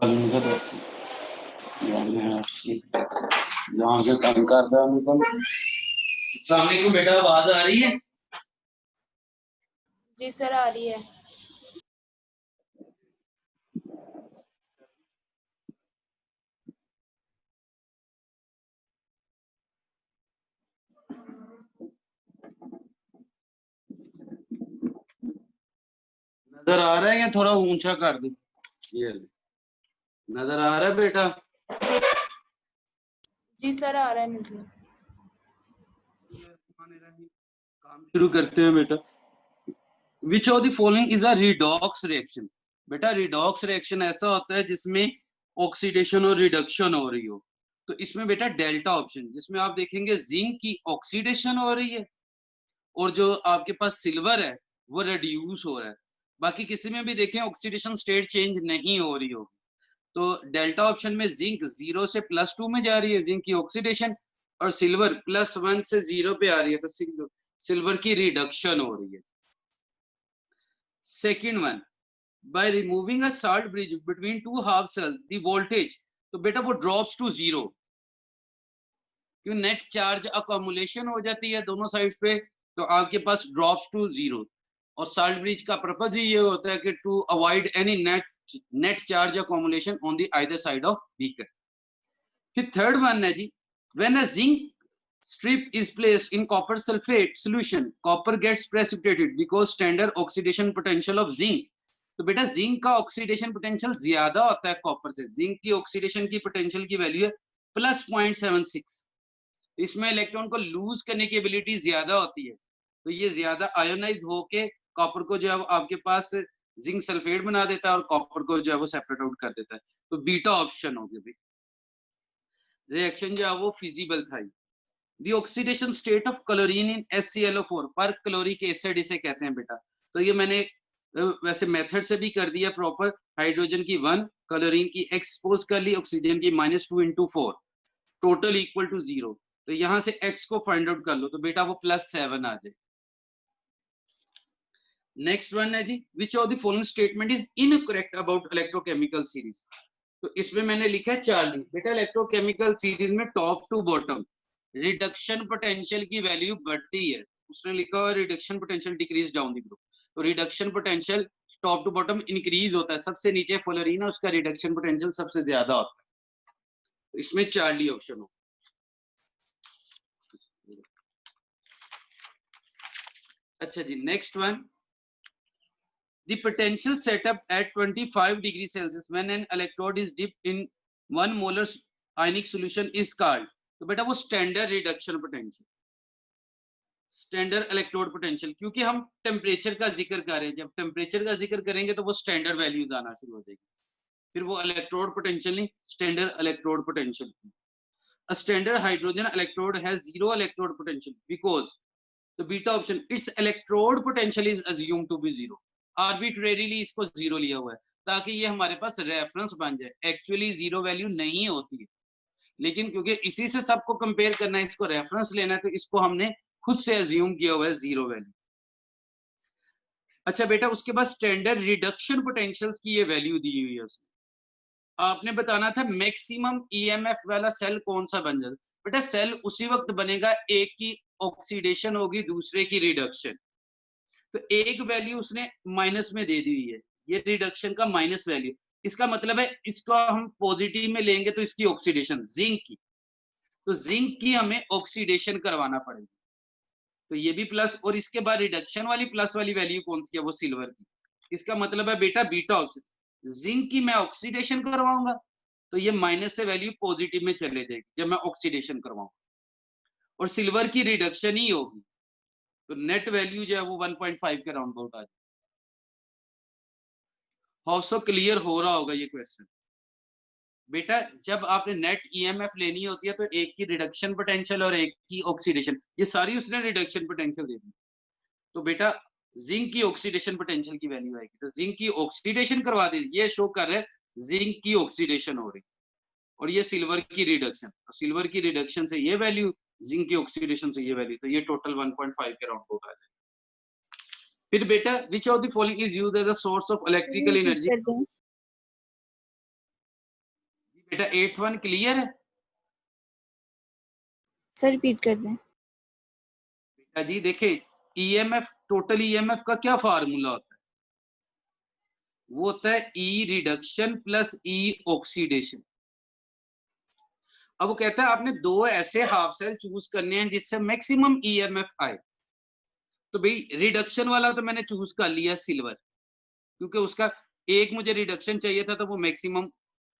जहाँ से तंग करता है सामने को बेटा आवाज आ रही है? जी सर आ रही है। नजर आ रहा है या थोड़ा ऊंचा कर दूं? ये नजर आ रहा है बेटा? जी सर आ रहा है मुझे। काम शुरू करते हैं बेटा। Which of the following is a redox reaction? बेटा रिडॉक्स रिएक्शन ऐसा होता है जिसमें ऑक्सीडेशन और रिडक्शन हो रही हो। तो इसमें बेटा डेल्टा ऑप्शन, जिसमें आप देखेंगे जिंक की ऑक्सीडेशन हो रही है और जो आपके पास सिल्वर है वो रिड्यूस हो रहा है। बाकी किसी में भी देखें ऑक्सीडेशन स्टेट चेंज नहीं हो रही होगी। तो डेल्टा ऑप्शन में जिंक 0 से +2 में जा रही है जिंक की ऑक्सीडेशन, और सिल्वर +1 से 0 पे आ रही है, तो सिल्वर की रिडक्शन हो रही है। Second one, by removing a salt bridge between two half cell the voltage, तो बेटा वो ड्रॉप्स टू 0, क्यों नेट चार्ज अकोमुलेशन हो जाती है दोनों साइड्स पे, तो आपके पास ड्रॉप्स टू 0। और साल्ट ब्रिज का पर्पज ही ये होता है कि to avoid any net charge accumulation on the either side of beaker. फिर थर्ड वन है जी, when a zinc strip is placed in copper sulfate solution, copper gets precipitated because standard oxidation potential of zinc, तो बेटा zinc का oxidation potential ज्यादा होता है copper से। जिंक की ऑक्सीडेशन की पोटेंशियल की वैल्यू है +0.76। इसमें इलेक्ट्रॉन को लूज करने की एबिलिटी ज्यादा होती है, तो ये ज्यादा आयोनाइज होके कॉपर को जो है आपके पास जिंक सल्फेट बना देता है और कॉपर को जो है वो सेपरेट आउट कर देता है। तो बीटा ऑप्शन हो गया। रिएक्शन जो है वो फिजिबल था। The oxidation state of chlorine in HClO4 पर क्लोरिक एसिड इसे कहते हैं बेटा। तो ये मैंने वैसे मेथड से भी कर दिया प्रॉपर। हाइड्रोजन की 1, क्लोरीन की एक्सपोज कर ली, ऑक्सीजन की -2 × 4, टोटल इक्वल टू 0। तो यहां से x को फाइंड आउट कर लो, तो बेटा वो +7 आ जाए। नेक्स्ट वन है जी, which of the following statement is incorrect about electrochemical series. तो इसमें मैंने लिखा है चार्ली। बेटा इलेक्ट्रोकेमिकल सीरीज में top to bottom reduction potential की वैल्यू बढ़ती है। उसने लिखा हुआ reduction potential decrease down the group, तो reduction potential top to bottom increase होता है। सबसे नीचे फ्लोरीन है, उसका रिडक्शन पोटेंशियल सबसे ज्यादा होता है। तो इसमें चार्ली ऑप्शन हो। अच्छा जी, next one, the potential setup at 25 degrees Celsius when an electrode is dipped in 1 molar ionic solution is called, तो बेटा वो standard reduction potential, standard electrode potential. क्योंकि हम टेम्परेचर का जिक्र कर रहे हैं, जब टेम्परेचर का जिक्र करेंगे तो वो स्टैंडर्ड वैल्यूज आना शुरू हो जाएगी। फिर वो इलेक्ट्रोड पोटेंशियल नहीं, standard electrode potential. A standard hydrogen electrode has 0 electrode potential because the beta option its electrode potential is assumed to be 0। Arbitrarily इसको 0 लिया हुआ है ताकि ये हमारे पास रेफरेंस बन जाए। एक्चुअली 0 वैल्यू नहीं होती है, लेकिन क्योंकि इसी से सबको कंपेयर करना है, इसको रेफरेंस लेना है, तो इसको हमने खुद से अज्यूम किया हुआ है 0 वैल्यू। अच्छा बेटा, उसके बाद स्टैंडर्ड रिडक्शन पोटेंशियल्स की ये वैल्यू दी हुई है उसने। आपने बताना था मैक्सिमम ईएमएफ वाला सेल कौन सा बन जाता। बेटा सेल उसी वक्त बनेगा एक की ऑक्सीडेशन होगी, दूसरे की रिडक्शन। तो एक वैल्यू उसने माइनस में दे दी हुई है, ये रिडक्शन का माइनस वैल्यू। इसका मतलब है इसको हम पॉजिटिव में लेंगे तो इसकी ऑक्सीडेशन जिंक की, तो जिंक की हमें ऑक्सीडेशन करवाना पड़ेगी, तो ये भी प्लस। और इसके बाद रिडक्शन वाली प्लस वाली वैल्यू कौन सी है, वो सिल्वर की। इसका मतलब है बेटा बीटा ऑक्सीडेशन, जिंक की मैं ऑक्सीडेशन करवाऊंगा तो ये माइनस से वैल्यू पॉजिटिव में चले जाएगी जब मैं ऑक्सीडेशन करवाऊंगा, और सिल्वर की रिडक्शन ही होगी, तो नेट वैल्यू जो है वो 1.5 के राउंड अबाउट आ जाए। सो क्लियर हो रहा होगा ये क्वेश्चन। बेटा जब आपने नेट ईएमएफ लेनी होती है तो एक की रिडक्शन पोटेंशियल और एक की ऑक्सीडेशन, ये सारी उसने रिडक्शन पोटेंशियल दे दी। तो बेटा जिंक की ऑक्सीडेशन पोटेंशियल की वैल्यू आएगी, तो जिंक की ऑक्सीडेशन करवा दी, ये शो कर रहे हैं जिंक की ऑक्सीडेशन हो रही, और ये सिल्वर की रिडक्शन, तो सिल्वर की रिडक्शन से ये वैल्यू, जिंक की ऑक्सीडेशन से ये वैल्यू, तो ये टोटल 1.5 के राउंड अबाउट आ जाएगा। फिर बेटा which of the following is used as a source of electrical energy. बेटा 8th वन क्लियर है? सर रिपीट कर दें। बेटा जी देखें, ईएमएफ, टोटल ईएमएफ का क्या फार्मूला होता है? वो होता है ई रिडक्शन प्लस ई ऑक्सीडेशन। अब वो कहता है आपने दो ऐसे हाफ सेल चूज करने हैं जिससे मैक्सिमम ईएमएफ आए। तो भाई रिडक्शन वाला तो मैंने चूज कर लिया सिल्वर, क्योंकि उसका एक मुझे रिडक्शन चाहिए था, तो वो मैक्सिमम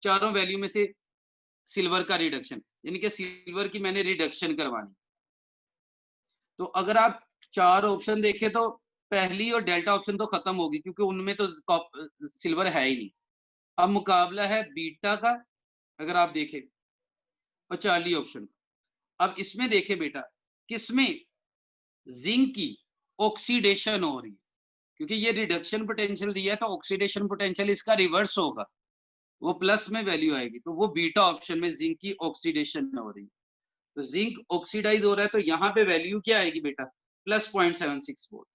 चारों वैल्यू में से सिल्वर का रिडक्शन, यानी कि सिल्वर की मैंने रिडक्शन करवानी। तो अगर आप चार ऑप्शन देखें तो पहली और डेल्टा ऑप्शन तो खत्म होगी, क्योंकि उनमें तो सिल्वर है ही नहीं। अब मुकाबला है बीटा का, अगर आप देखें, और चार्ली ऑप्शन। अब इसमें देखें बेटा, किसमें जिंक की ऑक्सीडेशन हो रही है, क्योंकि ये रिडक्शन पोटेंशियल दिया है तो ऑक्सीडेशन पोटेंशियल इसका रिवर्स होगा, वो प्लस में वैल्यू आएगी। तो वो बीटा ऑप्शन में जिंक की ऑक्सीडेशन हो रही है। तो जिंक ऑक्सीडाइज हो रहा है, तो यहाँ पे वैल्यू क्या आएगी बेटा? Plus 0.76 volt.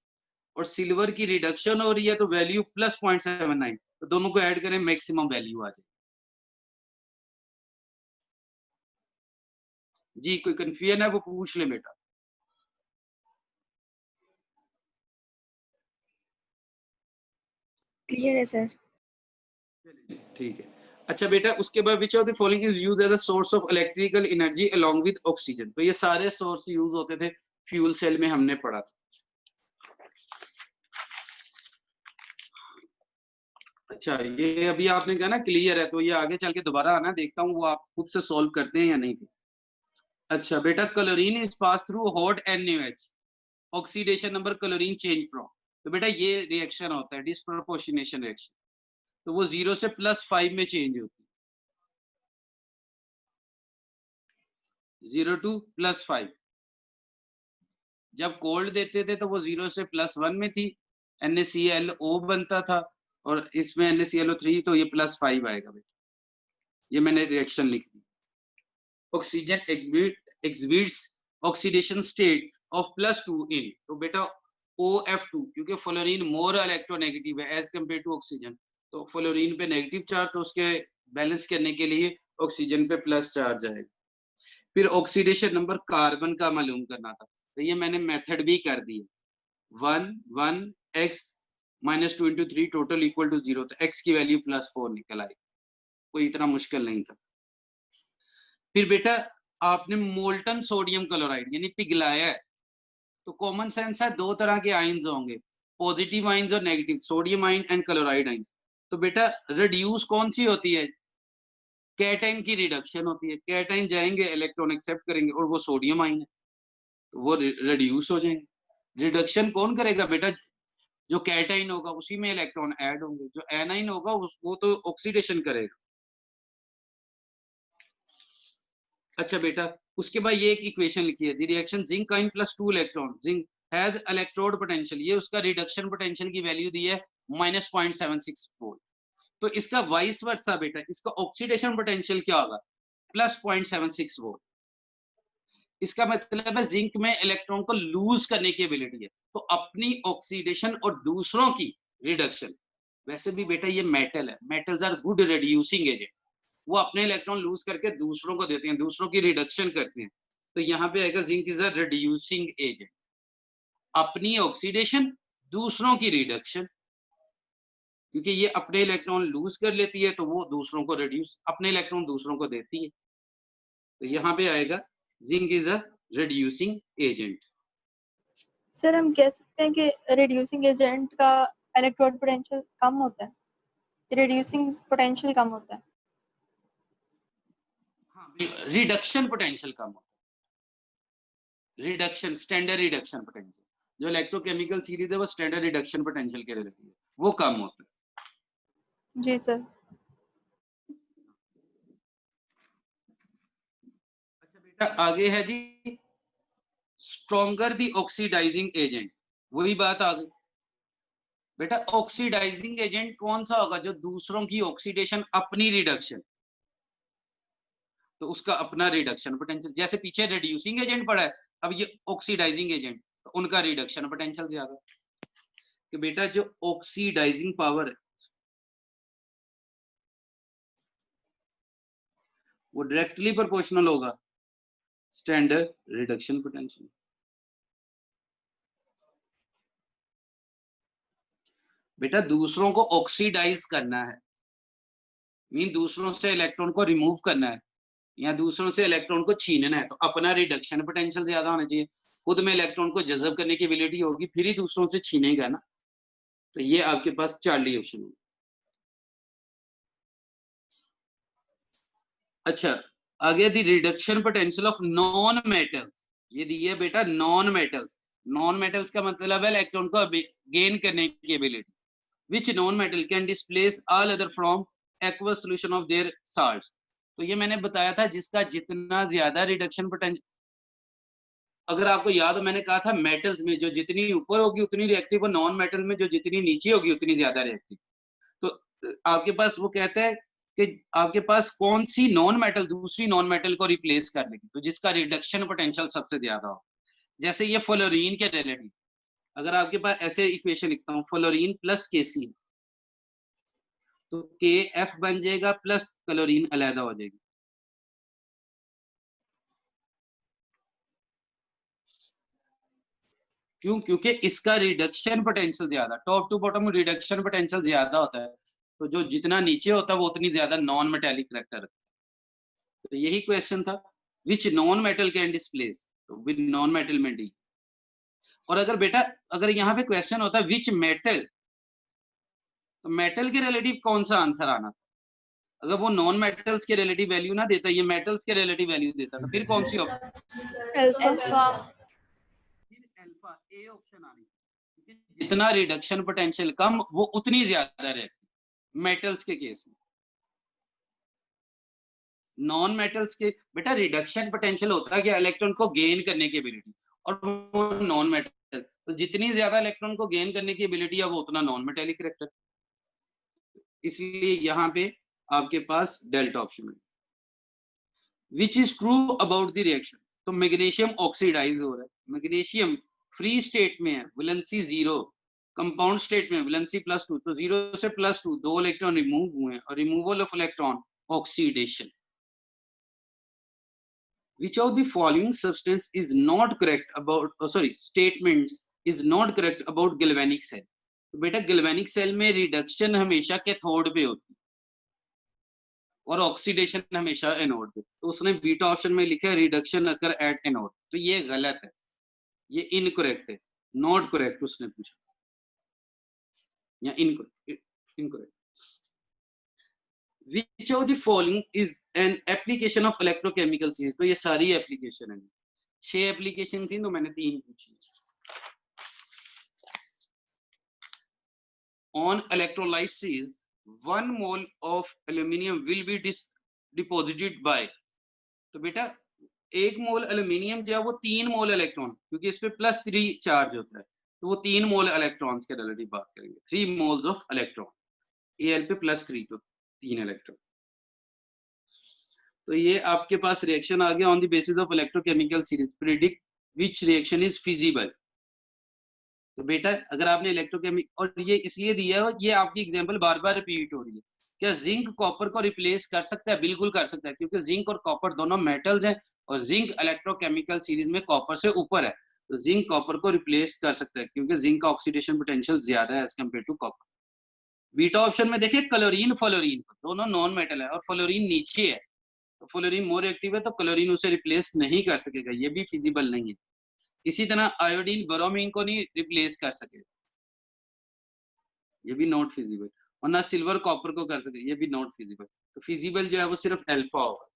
और सिल्वर की रिडक्शन हो रही है तो वैल्यू प्लस 0.79। तो दोनों को ऐड करें, मैक्सिमम वैल्यू आ जाए। जी कोई कंफ्यूजन है वो पूछ ले बेटा। क्लियर है सर। ठीक है। अच्छा बेटा, उसके बाद which of the following is used as a source of electrical energy along with oxygen? तो ये सारे सोर्स यूज होते थे फ्यूल सेल में, हमने पढ़ा था। अच्छा, ये अभी आपने कहा ना क्लियर है, तो ये आगे चल के दोबारा आना, देखता हूँ वो आप खुद से सॉल्व करते हैं या नहीं थे। अच्छा बेटा, chlorine is pass through hot NaOH, oxidation number chlorine change from. तो बेटा ये रिएक्शन होता है डिस्प्रोपोर्शनेशन रिएक्शन, तो वो 0 से +5 में चेंज होती है, 0 to +5। जब कोल्ड देते थे तो वो 0 से +1 में थी, NaClO बनता था, और इसमें NaClO3, तो ये +5 आएगा बेटा। ये मैंने रिएक्शन लिख दी। Oxygen exhibits oxidation state of +2 in, तो बेटा OF2, क्योंकि फ्लोरीन मोर इलेक्ट्रोनेगेटिव है एज कंपेयर टू ऑक्सीजन, तो फ्लोरीन पे नेगेटिव चार्ज, तो उसके बैलेंस करने के लिए ऑक्सीजन पे प्लस चार्ज आएगा। फिर ऑक्सीडेशन नंबर कार्बन का मालूम करना था, तो ये मैंने मेथड भी कर दी। 1 1 x -2 × 3 टोटल इक्वल टू 0, तो x की वैल्यू +4 निकल आई, कोई इतना मुश्किल नहीं था। फिर बेटा आपने मोल्टन सोडियम क्लोराइड यानी पिघलाया है, तो कॉमन सेंस है दो तरह के आयंस होंगे, पॉजिटिव आयंस और negative, sodium ion and chloride ions. तो बेटा रिड्यूस कौन सी होती है? कैटाइन की रिडक्शन होती है, कैटाइन जाएंगे इलेक्ट्रॉन एक्सेप्ट करेंगे और वो सोडियम आयन है, तो वो रिड्यूस हो जाएंगे। रिडक्शन कौन करेगा बेटा? जो कैटाइन होगा उसी में इलेक्ट्रॉन ऐड होंगे, जो एनाइन होगा वो तो ऑक्सीडेशन करेगा। अच्छा बेटा, उसके बाद ये एक इक्वेशन लिखी है, the reaction zinc ion +2 electron, zinc has electrode potential, ये उसका रिडक्शन पोटेंशियल की वैल्यू दी है -0.76 वोल्ट। तो इसका वाइस वर्सा बेटा, इसका ऑक्सीडेशन पोटेंशियल क्या होगा? +0.76 वोल्ट। इसका मतलब है जिंक में इलेक्ट्रॉन को लूज करने की एबिलिटी है, तो अपनी ऑक्सीडेशन और दूसरों की रिडक्शन। वैसे भी बेटा ये मेटल है, metals are good reducing agent, वो अपने इलेक्ट्रॉन लूज करके दूसरों को देते हैं, दूसरों की रिडक्शन करते हैं। तो यहाँ पे आएगा zinc is a reducing agent, अपनी ऑक्सीडेशन, दूसरों की रिडक्शन, क्योंकि ये अपने इलेक्ट्रॉन लूज कर लेती है तो वो दूसरों को रिड्यूस, अपने इलेक्ट्रॉन दूसरों को देती है। तो यहाँ पे आएगा zinc is a reducing agent. Sir हम कह सकते हैं कि रिड्यूसिंग एजेंट का इलेक्ट्रोड पोटेंशियल कम होता है, रिड्यूसिंग पोटेंशियल कम होता है। हाँ, रिडक्शन पोटेंशियल कम होता है, रिडक्शन, स्टैंडर्ड रिडक्शन पोटेंशियल, जो इलेक्ट्रोकेमिकल सीरीज है वो स्टैंडर्ड रिडक्शन पोटेंशियल के रिलेटेड है, वो कम होता है। जी सर। अच्छा बेटा, आगे है जी स्ट्रॉन्गर द ऑक्सीडाइजिंग एजेंट, वही बात आ गई बेटा। ऑक्सीडाइजिंग एजेंट कौन सा होगा? जो दूसरों की ऑक्सीडेशन, अपनी रिडक्शन, तो उसका अपना रिडक्शन पोटेंशियल। जैसे पीछे रिड्यूसिंग एजेंट पड़ा है, अब ये ऑक्सीडाइजिंग एजेंट, तो उनका रिडक्शन पोटेंशियल ज्यादा। कि बेटा जो ऑक्सीडाइजिंग पावर है, वो डायरेक्टली प्रोपोर्शनल होगा स्टैंडर्ड रिडक्शन पोटेंशियल। बेटा दूसरों को ऑक्सीडाइज करना है, मीन दूसरों से इलेक्ट्रॉन को रिमूव करना है या दूसरों से इलेक्ट्रॉन को छीनना है, तो अपना रिडक्शन पोटेंशियल ज्यादा होना चाहिए। खुद में इलेक्ट्रॉन को जज़ब करने की एबिलिटी होगी, फिर ही दूसरों से छीनेगा ना। तो ये आपके पास चार्ली ऑप्शन होगा। अच्छा, आगे the reduction potential of non metals, ये दी है बेटा नॉन मेटल्स। नॉन मेटल्स का मतलब है इलेक्ट्रॉन को गेन करने की ability. Which non-metal can displace all other from aqueous solution of their salts। तो ये मैंने बताया था जिसका जितना ज्यादा रिडक्शन पोटेंशियल, अगर आपको याद हो मैंने कहा था मेटल्स में जो जितनी ऊपर होगी उतनी रिएक्टिव, और नॉन मेटल में जो जितनी नीचे होगी उतनी ज्यादा रिएक्टिव। तो आपके पास वो कहता है कि आपके पास कौन सी नॉन मेटल दूसरी नॉन मेटल को रिप्लेस कर लेगी, तो जिसका रिडक्शन पोटेंशियल सबसे ज्यादा हो। जैसे ये फ्लोरीन के रिलेटिव, अगर आपके पास ऐसे इक्वेशन लिखता हूँ, फ्लोरीन प्लस केसी, तो KF बन जाएगा प्लस क्लोरीन अलहदा हो जाएगी। क्यों? क्योंकि इसका रिडक्शन पोटेंशियल ज्यादा, top to bottom reduction potential ज्यादा होता है, तो जो जितना नीचे होता है वो उतनी ज्यादा नॉन मेटेलिक करैक्टर रखता है। तो यही क्वेश्चन था, which non metal can displace, तो विद नॉन मेटल में डी। और अगर बेटा अगर यहाँ पे क्वेश्चन होता है विच मेटल, तो मेटल के रिलेटिव कौन सा आंसर आना था? अगर वो नॉन मेटल्स के रिलेटिव वैल्यू ना देता, ये मेटल्स के रिलेटिव वैल्यू देता, तो फिर कौन सी option? Alpha. Alpha A option आनी, क्योंकि जितना रिडक्शन पोटेंशियल कम वो उतनी ज्यादा रहती मेटल्स के केस में। नॉन मेटल्स के बेटा रिडक्शन पोटेंशियल होता है कि इलेक्ट्रॉन को गेन करने की एबिलिटी, और वो नॉन मेटल, तो जितनी ज्यादा इलेक्ट्रॉन को गेन करने की एबिलिटी है वो उतना नॉन मेटेलिक करैक्टर। इसलिए यहाँ पे आपके पास डेल्टा ऑप्शन है। Which is true about the reaction, तो मैग्नीशियम ऑक्सीडाइज हो रहा है, मैग्नीशियम फ्री स्टेट में है, वैलेंसी 0, कंपाउंड स्टेट में वैलेंसी +2, तो 0 से +2 2 इलेक्ट्रॉन रिमूव हुए हैं, और removal of electron oxidation. Which of the following substance is not correct about, statements is not correct about galvanic cell। तो बेटा galvanic cell में रिडक्शन हमेशा कैथोड पे होती है और ऑक्सीडेशन हमेशा एनोड पे, तो उसने बीटा ऑप्शन में लिखा है रिडक्शन अकर एट एनोड, तो ये गलत है, ये इनकरेक्ट है, नॉट करेक्ट उसने पूछा, या incorrect. Which of the following is an application of electrochemical series, तो ये सारी एप्लीकेशन है, 6 एप्लीकेशन थी तो मैंने 3 पूछी। On electrolysis 1 mole of aluminium will be deposited by, तो बेटा 1 मोल एल्यूमिनियम जो है वो 3 मोल इलेक्ट्रॉन, क्योंकि इस पे +3 चार्ज होता है, तो वो 3 मोल इलेक्ट्रॉन्स के रिलेटिव बात करेंगे, 3 मोल्स ऑफ इलेक्ट्रॉन, Al पे +3 तो 3 इलेक्ट्रॉन। तो ये आपके पास रिएक्शन आ गया। On the basis of electrochemical series predict which reaction is feasible. तो बेटा अगर आपने इलेक्ट्रोकेमिक, और ये इसलिए दिया है, ये आपकी एग्जांपल बार बार रिपीट हो रही है, क्या जिंक कॉपर को रिप्लेस कर सकता है? बिल्कुल कर सकता है, क्योंकि जिंक और कॉपर दोनों मेटल्स हैं, और जिंक इलेक्ट्रोकेमिकल सीरीज में कॉपर से ऊपर है, तो जिंक कॉपर को रिप्लेस कर सकता है, क्योंकि जिंक का ऑक्सीडेशन पोटेंशियल ज्यादा है as compare to copper. Beta option में देखिए क्लोरीन फ्लोरीन, दोनों नॉन मेटल है और फ्लोरीन नीचे है, तो फ्लोरीन मोर एक्टिव है, तो क्लोरीन उसे रिप्लेस नहीं कर सकेगा, ये भी फिजिबल नहीं है। इसी तरह आयोडीन ब्रोमीन को नहीं रिप्लेस कर सकेगा, ये भी नॉट फिजिबल, और ना सिल्वर कॉपर को कर सके, ये भी नॉट फिजिबल। तो फिजिबल जो है वो सिर्फ अल्फा होगा।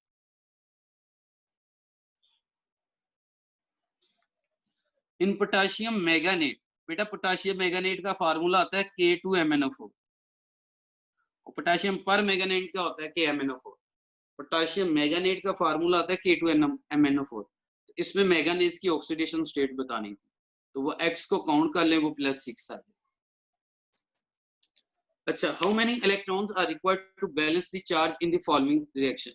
इन पोटाशियम मैंगनीट, बेटा पोटाशियम मैंगनीट का फार्मूला आता है K2MnO4, और पोटाशियम पर मैंगनीट का होता है KMnO4। पोटाशियम मैंगनीट का फार्मूला आता है K2MnO4। इसमें मैंगनीज की ऑक्सीडेशन स्टेट बतानी थी, तो वो X को काउंट कर ले, वो +6 आ जाए। अच्छा, how many electrons are required to balance the charge in the following reaction.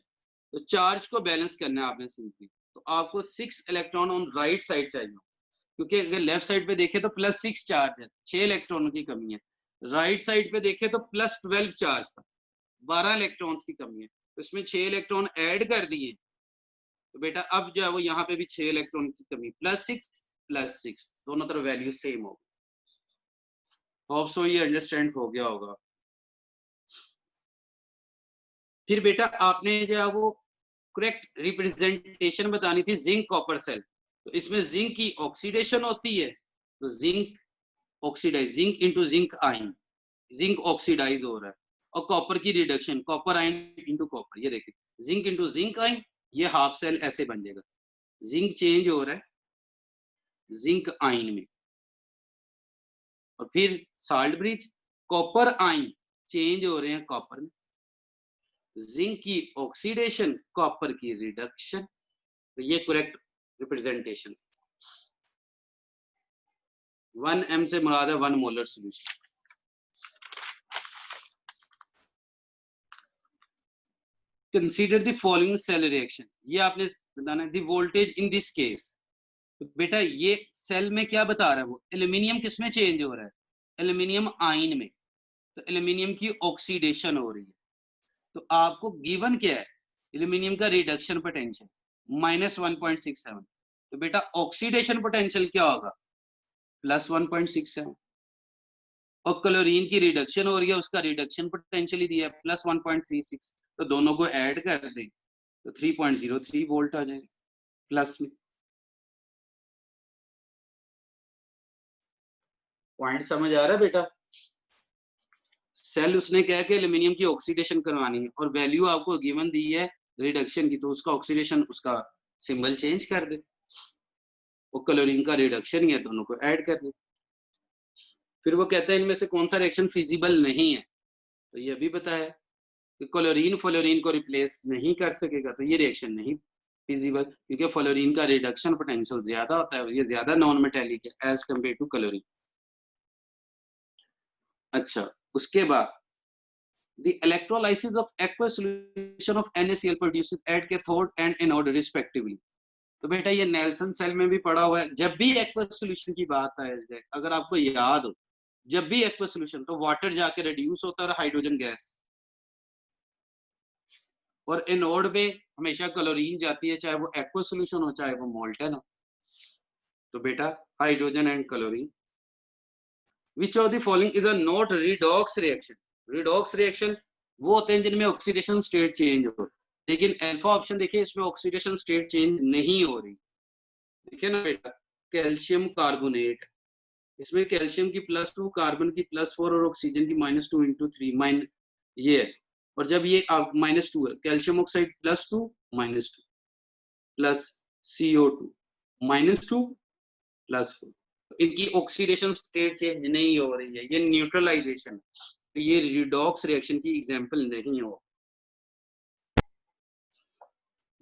तो चार्ज को बैलेंस करना है आपने सिंपली, तो आपको 6 इलेक्ट्रॉन ऑन राइट साइड चाहिए, क्योंकि अगर लेफ्ट साइड पे देखे तो +6 चार्ज है, 6 इलेक्ट्रॉनों की कमी है। राइट साइड पे देखे तो +12 चार्ज था, 12 इलेक्ट्रॉन्स की कमी है, इसमें 6 इलेक्ट्रॉन ऐड कर दिए, तो बेटा अब जो है वो यहाँ पे भी 6 इलेक्ट्रॉन की कमी, +6 दोनों तरफ वैल्यू सेम होगी। होप सो ये अंडरस्टैंड हो गया होगा। फिर बेटा आपने जो है वो करेक्ट रिप्रेजेंटेशन बतानी थी जिंक कॉपर सेल। तो इसमें जिंक की ऑक्सीडेशन होती है, तो zinc oxidise, zinc into zinc ion, zinc oxidise हो रहा है, और कॉपर की reduction, copper ion into copper, ये देखिए जिंक इंटू जिंक आयन, ये हाफ सेल ऐसे बन जाएगा, जिंक चेंज हो रहा है जिंक आयन में, और फिर salt bridge, copper ion change हो रहे हैं कॉपर में, जिंक की ऑक्सीडेशन, कॉपर की रिडक्शन, तो ये करेक्ट रिप्रेजेंटेशन। 1m से मुराद है 1 molar solution. Consider the following cell reaction, ये आपने बताना है, the voltage in this case. तो बेटा ये सेल में क्या बता रहा है वो, एल्यूमिनियम किस में चेंज हो रहा है, एल्यूमिनियम आयन में, तो एल्यूमिनियम की ऑक्सीडेशन हो रही है। तो आपको गिवन क्या है, एल्यूमिनियम का रिडक्शन पोटेंशियल -1.67, तो बेटा ऑक्सीडेशन पोटेंशियल क्या होगा, +1.67, और क्लोरीन की रिडक्शन हो रही है, उसका रिडक्शन पोटेंशियल ही दिया है +1.36, तो दोनों को ऐड कर दें तो 3.03 वोल्ट आ जाएगा प्लस में। पॉइंट समझ आ रहा है बेटा? सेल उसने कहा कि एल्यूमिनियम की ऑक्सीडेशन करवानी है और वैल्यू आपको गिवन दी है रिडक्शन की, तो उसका ऑक्सीडेशन, उसका सिंबल चेंज कर दे, और क्लोरीन का रिडक्शन ही है, दोनों को ऐड कर दे। फिर वो कहता है इनमें से कौन सा रिएक्शन फिजिबल नहीं है, तो ये भी बताया कि क्लोरीन फ्लोरीन को रिप्लेस नहीं कर सकेगा, तो ये रिएक्शन नहीं फिजिबल, क्योंकि फ्लोरीन का रिडक्शन पोटेंशियल ज्यादा होता है, ये ज्यादा नॉन मेटेलिक है एज कम्पेयर टू क्लोरीन। अच्छा, उसके बाद the electrolysis of aqueous solution of NaCl produces at cathode and anode respectively। तो बेटा ये नेल्सन सेल में भी पढ़ा हुआ है, जब भी एक्वस सोल्यूशन की बात आ जाए, अगर आपको याद हो, जब भी एक्वस सोल्यूशन, तो वाटर जाके रिड्यूस होता है हाइड्रोजन गैस, और एनोड पे हमेशा क्लोरीन जाती है, चाहे वो एक्वस सोल्यूशन हो चाहे वो मोल्टन हो। तो बेटा hydrogen and chlorine, which of the following is a not redox reaction। redox reaction वो होते हैं जिनमें ऑक्सीडेशन स्टेट चेंज हो, लेकिन अल्फा ऑप्शन देखिए इसमें ऑक्सीडेशन स्टेट चेंज नहीं हो रही। देखिए ना बेटा, कैल्शियम कार्बोनेट, इसमें कैल्शियम की +2, कार्बन की +4 और ऑक्सीजन की -2 × 3 ये है, और जब ये -2 है, कैल्शियम ऑक्साइड +2 -2 प्लस CO2 -2 +4, इनकी ऑक्सीडेशन स्टेट चेंज नहीं हो रही है, ये न्यूट्रलाइजेशन, तो ये रिडॉक्स रिएक्शन की एग्जांपल नहीं हो।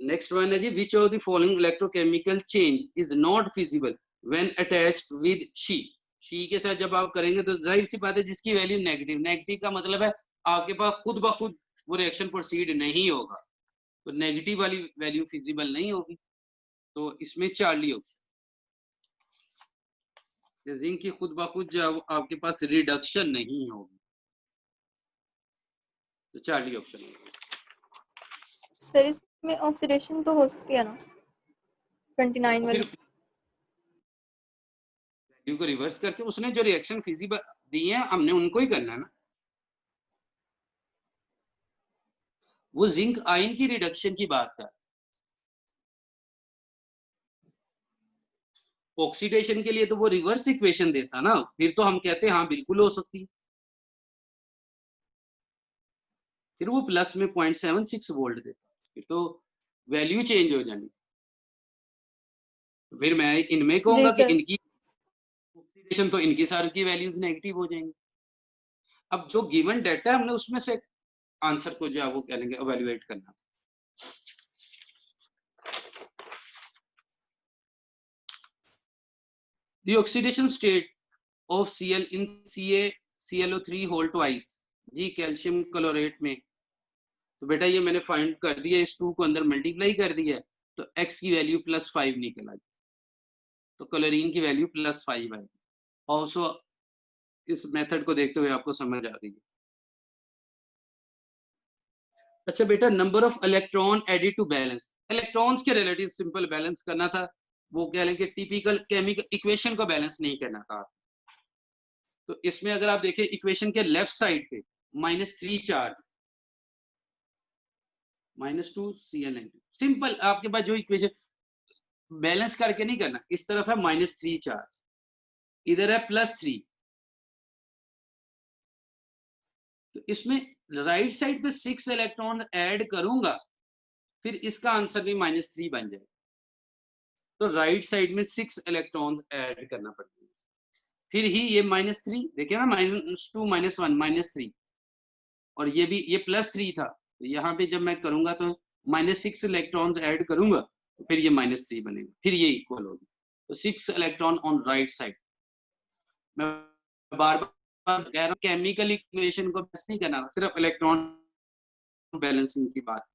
नेक्स्ट वन है जी, which of the following electrochemical change is not feasible when attached with SHE के साथ जब आप करेंगे तो जाहिर सी बात है जिसकी वैल्यू नेगेटिव, नेगेटिव का मतलब है आपके पास खुद ब खुद वो रिएक्शन प्रोसीड नहीं होगा, तो नेगेटिव वाली वैल्यू फिजिबल नहीं होगी, तो इसमें चार्ली ऑप्शन, जिंक की खुद ब खुद जो आपके पास रिडक्शन नहीं होगी, तो चार्ली ऑप्शन होगा। सर इसमें ऑक्सीडेशन तो हो सकती है ना 29 वाली, वैल्यू को रिवर्स करके उसने जो रिएक्शन फिजिबल दिए हैं हमने उनको ही करना है ना। वो जिंक आयन की रिडक्शन की बात कर, ऑक्सीडेशन के लिए तो वो रिवर्स इक्वेशन देता ना, फिर तो हम कहते हैं हाँ बिल्कुल हो सकती है, फिर वो प्लस में 0.76 वोल्ट देता, फिर तो वैल्यू चेंज हो जानी, तो फिर मैं इनमें जी कहूंगा कि सर। इनकी ऑक्सीडेशन, तो इनकी सारी की वैल्यूज नेगेटिव हो जाएंगी। अब जो गिवन डाटा है हमने उसमें से आंसर को जो है वो कह लेंगे इवैल्यूएट करना। The oxidation state of Cl in CaClO3 whole twice, जी कैल्शियम क्लोरेट में, तो बेटा ये मैंने फाइंड कर दिया, इस 2 को अंदर मल्टीप्लाई कर दिया, तो x की वैल्यू +5 निकल आई, तो क्लोरीन की वैल्यू +5 आई। ऑल्सो इस मेथड को देखते हुए आपको समझ आ गई। अच्छा बेटा, number of electron added to balance, electrons के रिलेटिव सिंपल बैलेंस करना था, वो कह लें कि टिपिकल केमिकल इक्वेशन को बैलेंस नहीं करना था। तो इसमें अगर आप देखें इक्वेशन के लेफ्ट साइड पे -3 चार्ज -2 Cl, सिंपल आपके पास जो इक्वेशन बैलेंस करके नहीं करना, इस तरफ है -3 चार्ज, इधर है +3, तो इसमें राइट साइड पे 6 इलेक्ट्रॉन ऐड करूंगा, फिर इसका आंसर भी -3 बन जाए। तो राइट साइड में 6 इलेक्ट्रॉन्स ऐड करना पड़ेगा, फिर ही ये -3, देखिए ना, -2 -1 -3, और ये भी ये +3 था, तो यहाँ पे जब मैं करूंगा तो -6 इलेक्ट्रॉन्स ऐड करूंगा, तो फिर ये -3 बनेगा, फिर ये इक्वल होगी। तो 6 इलेक्ट्रॉन ऑन राइट साइड। मैं बार बार कह रहा हूँ केमिकल इक्वेशन को बेस नहीं करना, सिर्फ इलेक्ट्रॉन बैलेंसिंग की बात।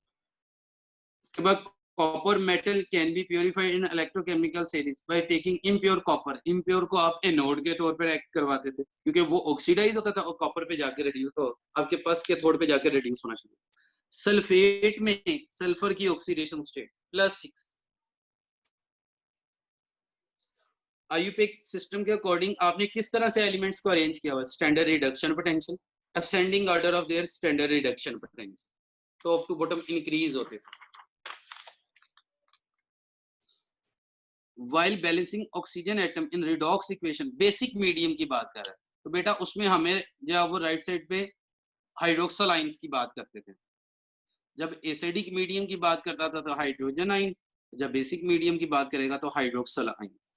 इसके बाद copper metal can be purified in electrochemical series by taking impure copper. Impure को आप एनोड के तौर पर एक्ट करवाते थे, क्योंकि वो ऑक्सीडाइज होता था और कॉपर पे जाके रिड्यूस हो, आपके पास कैथोड पे जाके रिड्यूस होना शुरू। सल्फेट में सल्फर की ऑक्सीडेशन स्टेट +6। आईयूपीएक सिस्टम के अकॉर्डिंग आपने किस तरह से एलिमेंट्स को अरेंज किया हुआ, standard reduction potential, ascending order of their standard reduction potential, top to bottom increase होते थे। while balancing oxygen atom in redox equation, basic medium की बात कर रहा है, तो बेटा उसमें हमें जब वो राइट साइड पे हाइड्रोक्सल आइंस की बात करते थे, जब एसिडिक मीडियम की बात करता था तो हाइड्रोजन आइन, जब बेसिक मीडियम की बात करेगा तो हाइड्रोक्सल आइंस।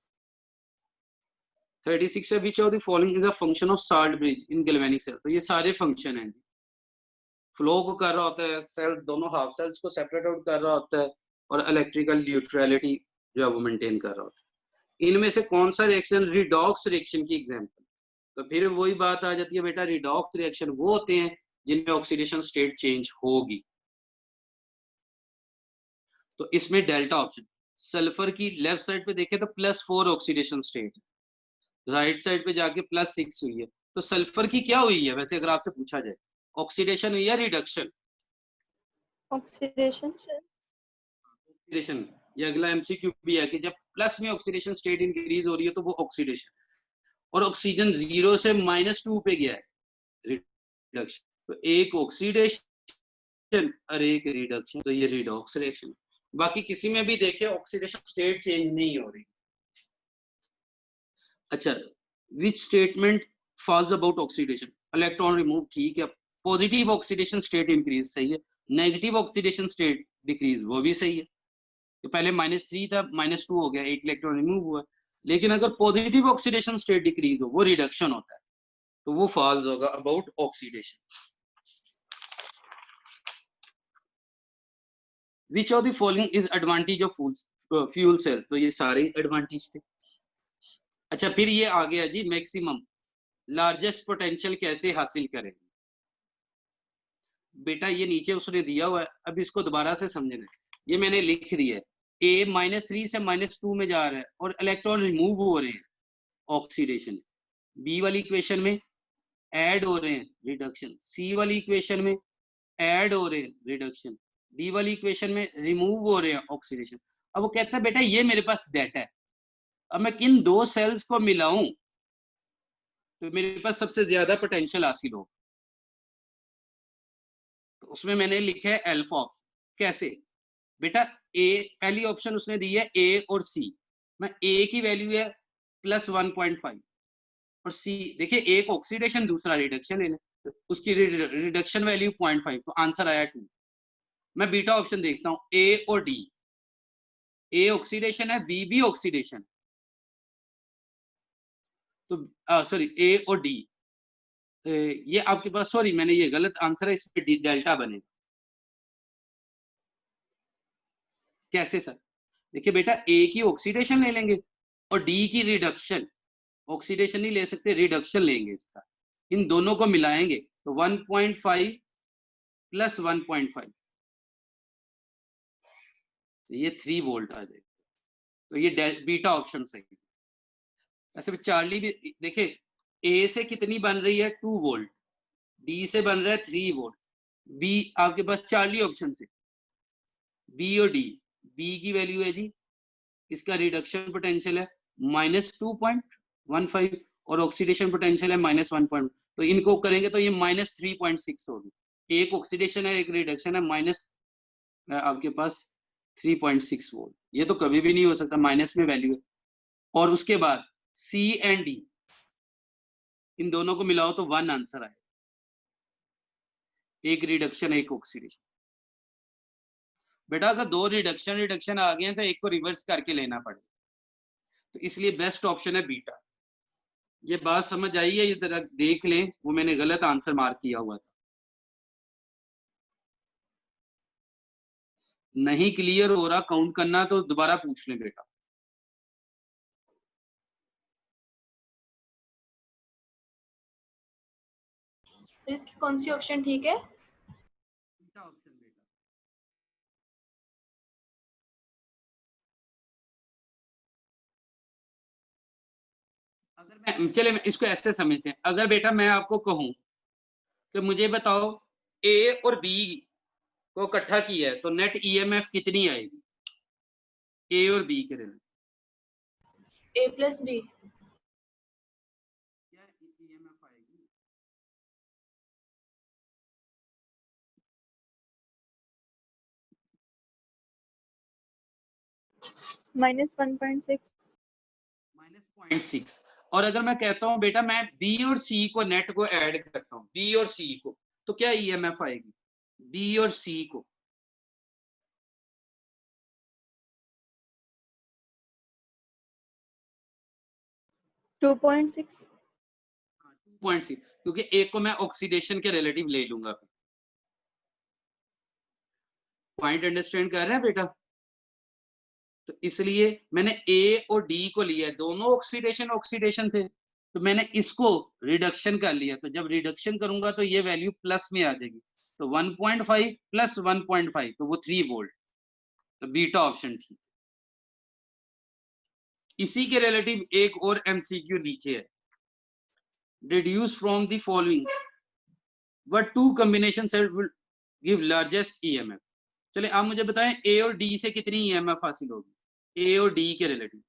36 है, which of the following is a function of salt bridge in galvanic cell। तो ये सारे फंक्शन हैं जी, फ्लो को कर रहा होता है, सेल दोनों हाफ सेल्स को सेपरेट आउट कर रहा होता है, और इलेक्ट्रिकल न्यूट्रलिटी जो है वो मेंटेन कर रहा होता है। इनमें से कौन सा रिएक्शन रिडॉक्स रिएक्शन की एग्जांपल? तो फिर वही बात आ जाती है बेटा, रिडॉक्स रिएक्शन वो होते हैं जिनमें ऑक्सीडेशन स्टेट चेंज होगी। तो इसमें डेल्टा ऑप्शन, सल्फर की लेफ्ट साइड पे देखें तो +4 ऑक्सीडेशन स्टेट, राइट साइड पे जाके +6 हुई है। तो सल्फर की क्या हुई है वैसे, अगर आपसे पूछा जाए, ऑक्सीडेशन हुई है रिडक्शन? ऑक्सीडेशन। ऑक्सीडेशन, ये अगला एमसीक्यू भी है कि जब प्लस में ऑक्सीडेशन स्टेट इंक्रीज हो रही है तो वो ऑक्सीडेशन, और ऑक्सीजन 0 से -2 पे गया है, रिडक्शन। तो एक ऑक्सीडेशन और एक रिडक्शन, तो ये रिडॉक्स रिएक्शन। बाकी किसी में भी देखे ऑक्सीडेशन स्टेट चेंज नहीं हो रही। अच्छा, which statement false about oxidation? Electron remove, ठीक है। पॉजिटिव ऑक्सीडेशन स्टेट इंक्रीज, सही है। नेगेटिव ऑक्सीडेशन स्टेट डिक्रीज, वो भी सही है। तो पहले -3 था, -2 हो गया, एक इलेक्ट्रॉन रिमूव हुआ। लेकिन अगर पॉजिटिव ऑक्सीडेशन स्टेट डिक्रीज हो, वो रिडक्शन होता है, तो वो फॉल्स होगा about oxidation. Which of the following is advantage of fuel cell? तो ये सारे एडवांटेज थे। अच्छा, फिर ये आ गया जी मैक्सिमम लार्जेस्ट पोटेंशियल कैसे हासिल करें? बेटा ये नीचे उसने दिया हुआ है, अब इसको दोबारा से समझना है। ये मैंने लिख दिया है, ए -3 से -2 में जा रहा है और इलेक्ट्रॉन रिमूव हो रहे हैं, ऑक्सीडेशन। बी वाली इक्वेशन में ऐड हो रहे हैं, रिडक्शन। सी वाली इक्वेशन में ऐड हो रहे हैं, रिडक्शन। डी वाली इक्वेशन में रिमूव हो रहे हैं, ऑक्सीडेशन। अब वो कहता है बेटा ये मेरे पास डाटा है, अब मैं किन दो सेल्स को मिलाऊं तो मेरे पास सबसे ज्यादा पोटेंशियल हासिल हो। तो उसमें मैंने लिखा है अल्फा ऑफ। कैसे बेटा? ए पहली ऑप्शन उसने दी है ए और सी, मैं ए की वैल्यू है +1.5 और सी, देखिए एक ऑक्सीडेशन दूसरा रिडक्शन लेना, तो उसकी रिडक्शन वैल्यू 0.5, तो आंसर आया 2। मैं बीटा ऑप्शन देखता हूँ, ए और डी। ए ऑक्सीडेशन है, बी भी ऑक्सीडेशन, तो सॉरी ए और डी, ये आपके पास, सॉरी मैंने ये गलत आंसर है, इस पे डेल्टा बनेगा। कैसे सर? देखिए बेटा, ए की ऑक्सीडेशन ले लेंगे और डी की रिडक्शन, ऑक्सीडेशन नहीं ले सकते, रिडक्शन लेंगे इसका, इन दोनों को मिलाएंगे तो 1.5 + 1.5, तो ये 3 वोल्ट आ जाएगा। तो ये बीटा ऑप्शन सही है। ऐसे में चार्ली भी देखिए, ए से कितनी बन रही है 2 वोल्ट, डी से बन रहा है 3 वोल्ट, बी आपके पास चार्ली ऑप्शन से बी और डी। बी की वैल्यू है जी, इसका रिडक्शन पोटेंशियल है -2.15 और ऑक्सीडेशन पोटेंशियल है -1. तो इनको करेंगे तो ये -3.6 होगी। एक ऑक्सीडेशन है एक रिडक्शन है माइनस आपके पास 3.6 वोल्ट। ये तो कभी भी नहीं हो सकता, माइनस में वैल्यू है। और उसके बाद सी एंड डी इन दोनों को मिलाओ तो 1 आंसर आएगा, एक रिडक्शन एक ऑक्सीडेशन। बेटा अगर दो रिडक्शन आ गए हैं तो एक को रिवर्स करके लेना पड़ेगा, तो इसलिए बेस्ट ऑप्शन है बीटा। ये बात समझ आई है? ये जरा देख लें, वो मैंने गलत आंसर मार्क किया हुआ था। नहीं क्लियर हो रहा काउंट करना तो दोबारा पूछ लें बेटा। तो इसकी कौन सी ऑप्शन ठीक है? बीटा ऑप्शन बेटा। अगर मैं इसको ऐसे समझते हैं, अगर बेटा मैं आपको कहूं कि मुझे बताओ ए और बी को इकट्ठा किया है तो नेट ईएमएफ कितनी आएगी ए और बी के रिलेटेड? A+B। क्या ईएमएफ आएगी? -1.6। -0.6। और अगर मैं कहता हूं बेटा मैं बी और सी को नेट को ऐड करता हूं, बी और सी को, तो क्या ईएमएफ आएगी बी और सी को? 2.6। 2.6, क्योंकि एक को मैं ऑक्सीडेशन के रिलेटिव ले लूंगा। पॉइंट अंडरस्टैंड कर रहे हैं बेटा? तो इसलिए मैंने ए और डी को लिया, दोनों ऑक्सीडेशन ऑक्सीडेशन थे, तो मैंने इसको रिडक्शन कर लिया। तो जब रिडक्शन करूंगा तो ये वैल्यू प्लस में आ जाएगी, तो 1.5 प्लस 1.5 तो वो 3 वोल्ट। तो बीटा ऑप्शन ठीक है। इसी के रिलेटिव एक और एमसीक्यू नीचे है, deduce from the following what two combination set will give largest EMF. चलिए आप मुझे बताएं ए और डी से कितनी ईएमएफ हासिल होगी, ए और डी के रिलेटिव?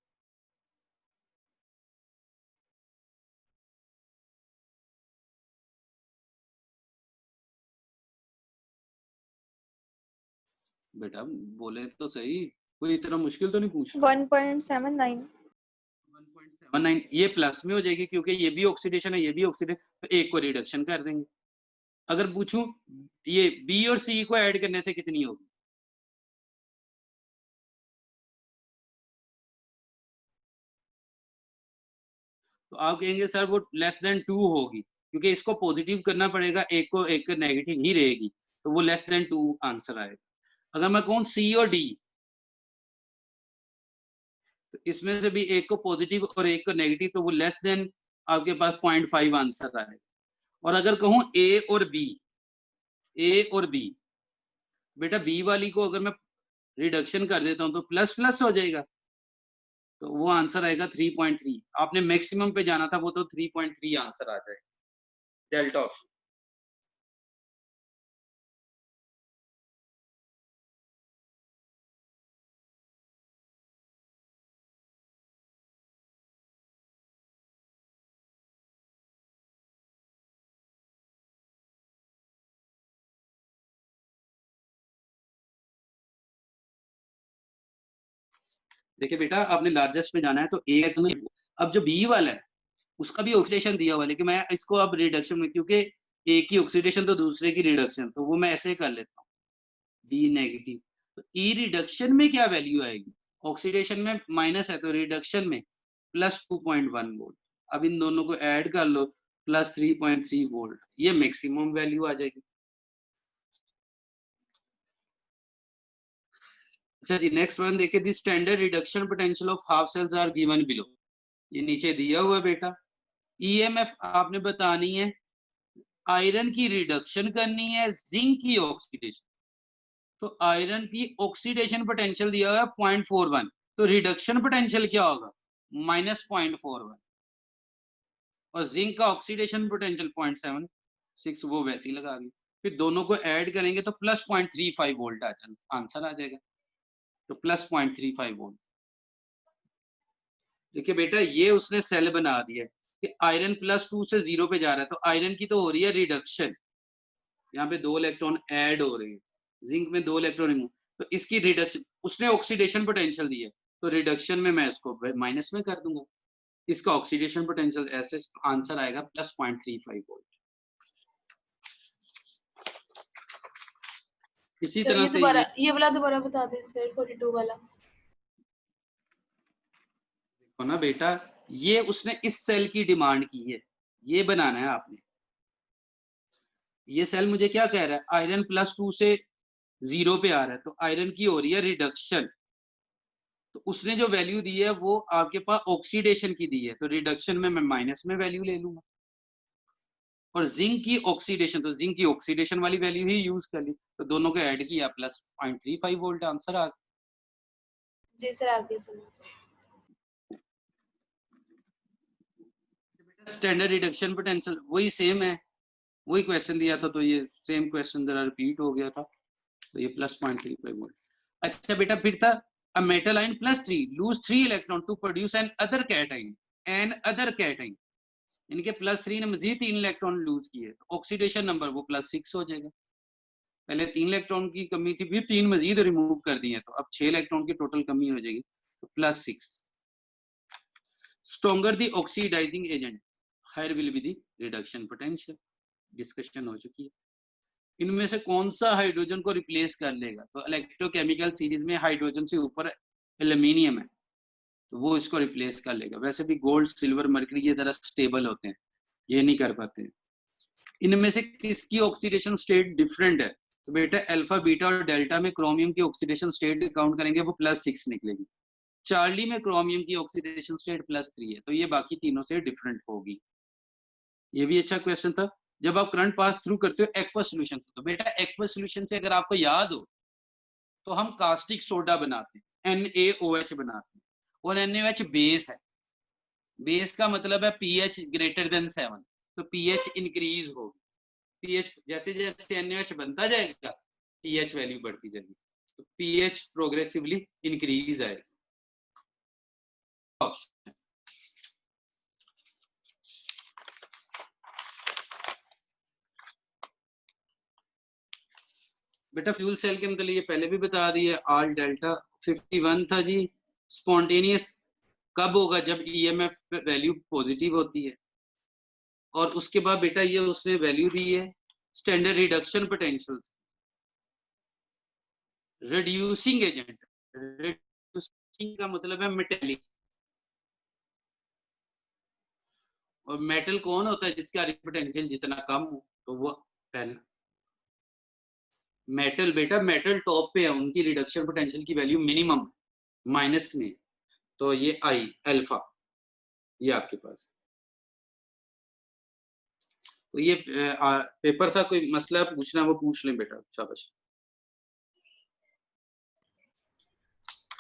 बेटा बोले तो सही, कोई इतना मुश्किल तो नहीं पूछ रहा। 1.79। 1.79 ये प्लस में हो जाएगी क्योंकि ये भी ऑक्सीडेशन है ये भी ऑक्सीडेशन, तो एक को रिडक्शन कर देंगे। अगर पूछूं ये बी और सी को ऐड करने से कितनी होगी? तो आप कहेंगे सर वो लेस देन 2 होगी, क्योंकि इसको पॉजिटिव करना पड़ेगा, एक को एक नेगेटिव ही रहेगी, तो वो लेस देन 2 आंसर आएगा। अगर मैं कहूं सी और डी, तो इसमें से भी एक को पॉजिटिव और एक को नेगेटिव, तो वो लेस देन आपके पास 0.5 आंसर आएगा। और अगर कहूं ए और बी, ए और बी, बेटा बी वाली को अगर मैं रिडक्शन कर देता हूं तो प्लस प्लस हो जाएगा, तो वो आंसर आएगा 3.3। आपने मैक्सिमम पे जाना था, वो तो 3.3 आंसर आ जाएगा डेल्टा ऑप्शन। देखिए बेटा आपने लार्जेस्ट पे जाना है तो ए में, अब जो बी वाला है उसका भी ऑक्सीडेशन दिया हुआ है, लेकिन मैं इसको अब रिडक्शन में, क्योंकि एक की ऑक्सीडेशन तो दूसरे की रिडक्शन, तो वो मैं ऐसे कर लेता हूँ बी नेगेटिव। तो ई रिडक्शन में क्या वैल्यू आएगी? ऑक्सीडेशन में माइनस है तो रिडक्शन में +2.1 वोल्ट। अब इन दोनों को ऐड कर लो, +3.3 वोल्ट, ये मैक्सिमम वैल्यू आ जाएगी। अच्छा जी नेक्स्ट वन देखिए, the standard reduction potential of half cells are given below. ये नीचे दिया हुआ है बेटा। ईएमएफ आपने बतानी है, आयरन की रिडक्शन करनी है, जिंक की ऑक्सीडेशन। तो आयरन की ऑक्सीडेशन पोटेंशियल दिया हुआ है 0.41, तो रिडक्शन पोटेंशियल क्या होगा? -0.41। और जिंक का ऑक्सीडेशन पोटेंशियल 0.76, वो वैसे ही लगा दी। फिर दोनों को ऐड करेंगे तो प्लस 0.35 वोल्ट आंसर आ जाएगा। तो प्लस 0.35 वोल्ट। देखिए बेटा ये उसने सेल बना दिया है कि आयरन +2 से 0 पे जा रहा है, तो आयरन की तो हो रही है रिडक्शन, यहाँ पे 2 इलेक्ट्रॉन ऐड हो रहे हैं, जिंक में 2 इलेक्ट्रॉन रिमूव, तो इसकी रिडक्शन उसने ऑक्सीडेशन पोटेंशियल दी है, तो रिडक्शन में मैं इसको माइनस में कर दूंगा, इसका ऑक्सीडेशन पोटेंशियल ऐसे आंसर आएगा प्लस 0.35 वोल्ट। इसी सर तरह ये से दोबारा ये वाला दोबारा बता दें सर, 42 वाला। देखो ना बेटा, ये उसने इस सेल की डिमांड की है, ये बनाना है आपने। ये सेल मुझे क्या कह रहा है, आयरन +2 से 0 पे आ रहा है, तो आयरन की हो रही है रिडक्शन, तो उसने जो वैल्यू दी है वो आपके पास ऑक्सीडेशन की दी है, तो रिडक्शन में मैं माइनस में वैल्यू ले लूंगा, और जिंक की ऑक्सीडेशन, तो जिंक की ऑक्सीडेशन वाली वैल्यू ही यूज कर ली, तो दोनों को ऐड किया प्लस 0.35 वोल्ट आंसर आ गया। जी सर आगे समझ। स्टैंडर्ड रिडक्शन पोटेंशियल वही सेम है, वही क्वेश्चन दिया था, तो ये सेम क्वेश्चन जरा रिपीट हो गया था, तो ये प्लस 0.35 वोल्ट। अच्छा बेटा फिर था a metal ion +3 lose 3 electron to produce an other cation, इनके +3 ने मजीद 3 इलेक्ट्रॉन लूज किए, तो ऑक्सीडेशन नंबर वो +6 हो जाएगा। पहले 3 इलेक्ट्रॉन की कमी थी, फिर 3 मजीद रिमूव कर दिए, तो अब 6 इलेक्ट्रॉन की टोटल कमी हो जाएगी, तो +6। Stronger the oxidising agent higher will be the reduction potential, discussion हो चुकी है। इनमें से कौन सा हाइड्रोजन को रिप्लेस कर लेगा, तो इलेक्ट्रोकेमिकल सीरीज में हाइड्रोजन से ऊपर एल्यूमिनियम है, तो वो इसको रिप्लेस कर लेगा। वैसे भी गोल्ड सिल्वर मरकरी ये जरा स्टेबल होते हैं, ये नहीं कर पाते हैं। इनमें से किसकी ऑक्सीडेशन स्टेट डिफरेंट है, तो बेटा अल्फा बीटा और डेल्टा में क्रोमियम की ऑक्सीडेशन स्टेट काउंट करेंगे, वो +6 निकलेगी। चार्ली में क्रोमियम की ऑक्सीडेशन स्टेट +3 है, तो ये बाकी तीनों से डिफरेंट होगी। ये भी अच्छा क्वेश्चन था। जब आप करंट पास थ्रू करते हो एक्वा सोल्यूशन से, तो बेटा एक्वा सोल्यूशन से अगर आपको याद हो तो हम कास्टिक सोडा बनाते हैं, NaOH बनाते हैं, और NaOH बेस है, बेस का मतलब है pH ग्रेटर देन 7, तो pH इंक्रीज होगी, pH जैसे जैसे NaOH बनता जाएगा pH वैल्यू बढ़ती जाएगी, तो pH प्रोग्रेसिवली इंक्रीज आएगा। बेटा फ्यूल सेल के मतलब ये पहले भी बता दिए, आल डेल्टा 51 था जी। स्पॉन्टेनियस कब होगा, जब EMF वैल्यू पॉजिटिव होती है, और उसके बाद बेटा ये उसने वैल्यू दी है standard reduction potential, reducing agent, reducing का मतलब है मेटेलिक, और मेटल कौन होता है जिसका पोटेंशियल जितना कम हो, तो वो पहला मेटल, बेटा मेटल टॉप पे है, उनकी रिडक्शन पोटेंशियल की वैल्यू मिनिमम माइनस में, तो ये आई अल्फा, ये आपके पास। तो ये पेपर था, कोई मसला पूछना वो पूछ लें बेटा, शाबाश।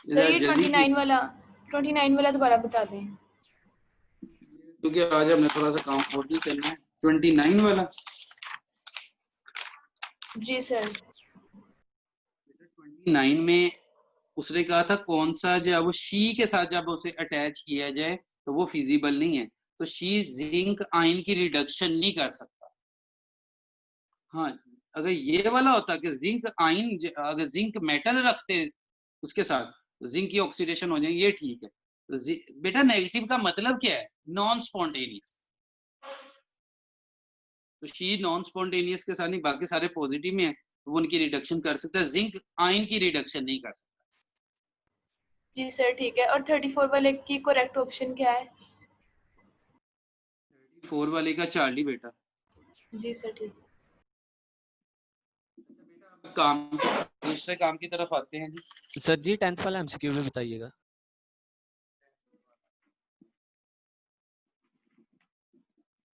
सर ये जल्दी 29 वाला दोबारा बता दें, क्योंकि आज हमने थोड़ा सा काम और भी करना है। 29 वाला जी सर। 29 में उसने कहा था कौन सा, जब वो शी के साथ जब उसे अटैच किया जाए तो वो फिजिबल नहीं है, तो शी जिंक आयन की रिडक्शन नहीं कर सकता। हाँ, अगर ये वाला होता कि जिंक आयन, अगर जिंक मेटल रखते उसके साथ, तो जिंक की ऑक्सीडेशन हो जाएगी, ये ठीक है। तो बेटा नेगेटिव का मतलब क्या है, नॉन स्पॉन्टेनियस, तो शी नॉन स्पॉन्टेनियस के साथ नहीं, बाकी सारे पॉजिटिव में है, तो वो उनकी रिडक्शन कर सकता है, जिंक आयन की रिडक्शन नहीं कर सकता। जी सर ठीक है। और 34 वाले की करेक्ट ऑप्शन क्या है? 4 वाले का चार्ली बेटा। जी सर ठीक। काम, दूसरे काम की तरफ आते हैं जी। सर जी 10th वाला MCQ भी बताइएगा।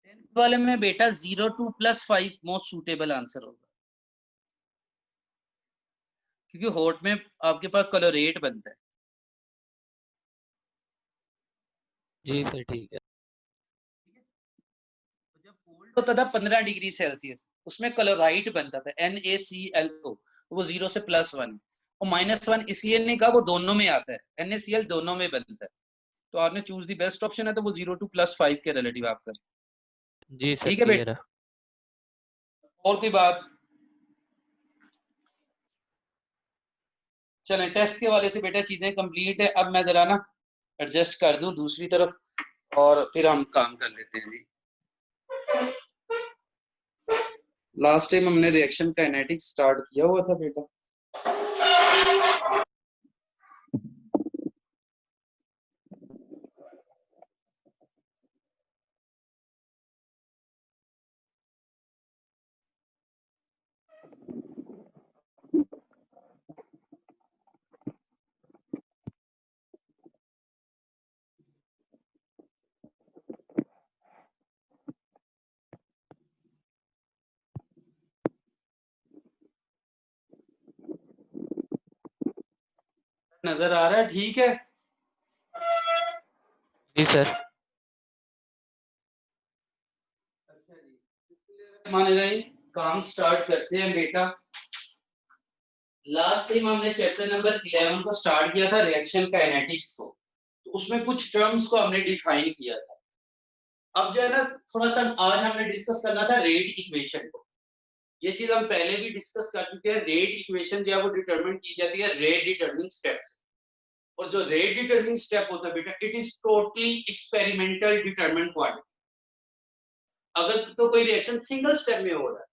10th वाले में बेटा 0 to +5 मोस्ट सूटेबल आंसर होगा, क्योंकि हॉट में आपके पास कलोरेट बनता है। जी सर ठीक है। तो जब कोल्ड होता था 15 डिग्री सेल्सियस, उसमें क्लोराइड बनता था NaClO, वो 0 से +1, और -1 इसलिए नहीं कहा, वो दोनों में आता है, NaCl दोनों में बनता है, तो आपने चूज दी बेस्ट ऑप्शन है, तो वो 0 to +5 के रिलेटिव आप करें। जी सर ठीक है क्लियर बेटा, है। और कोई बात? चलें, टेस्ट के वाले से बेटा चीजें कंप्लीट है, अब मैं जरा ना एडजस्ट कर दूं दूसरी तरफ और फिर हम काम कर लेते हैं जी। लास्ट टाइम हमने रिएक्शन काइनेटिक्स स्टार्ट किया हुआ था बेटा। नजर आ रहा है? ठीक है जी सर। अच्छा जी, माने नहीं, काम स्टार्ट करते हैं बेटा। लास्ट टाइम हमने चैप्टर नंबर 11 को स्टार्ट किया था, रिएक्शन काइनेटिक्स को, तो उसमें कुछ टर्म्स को हमने डिफाइन किया था। अब जो है ना, थोड़ा सा आज हमने डिस्कस करना था रेट इक्वेशन को। ये चीज हम पहले भी डिस्कस कर चुके हैं। रेट इक्वेशन जो है वो डिटरमिन की जाती है रेट डिटरमिनिंग स्टेप से, और जो रेट डिटरमिनिंग स्टेप होता है बेटा, it is totally experimental determine quantity. अगर तो कोई रिएक्शन सिंगल स्टेप में हो रहा है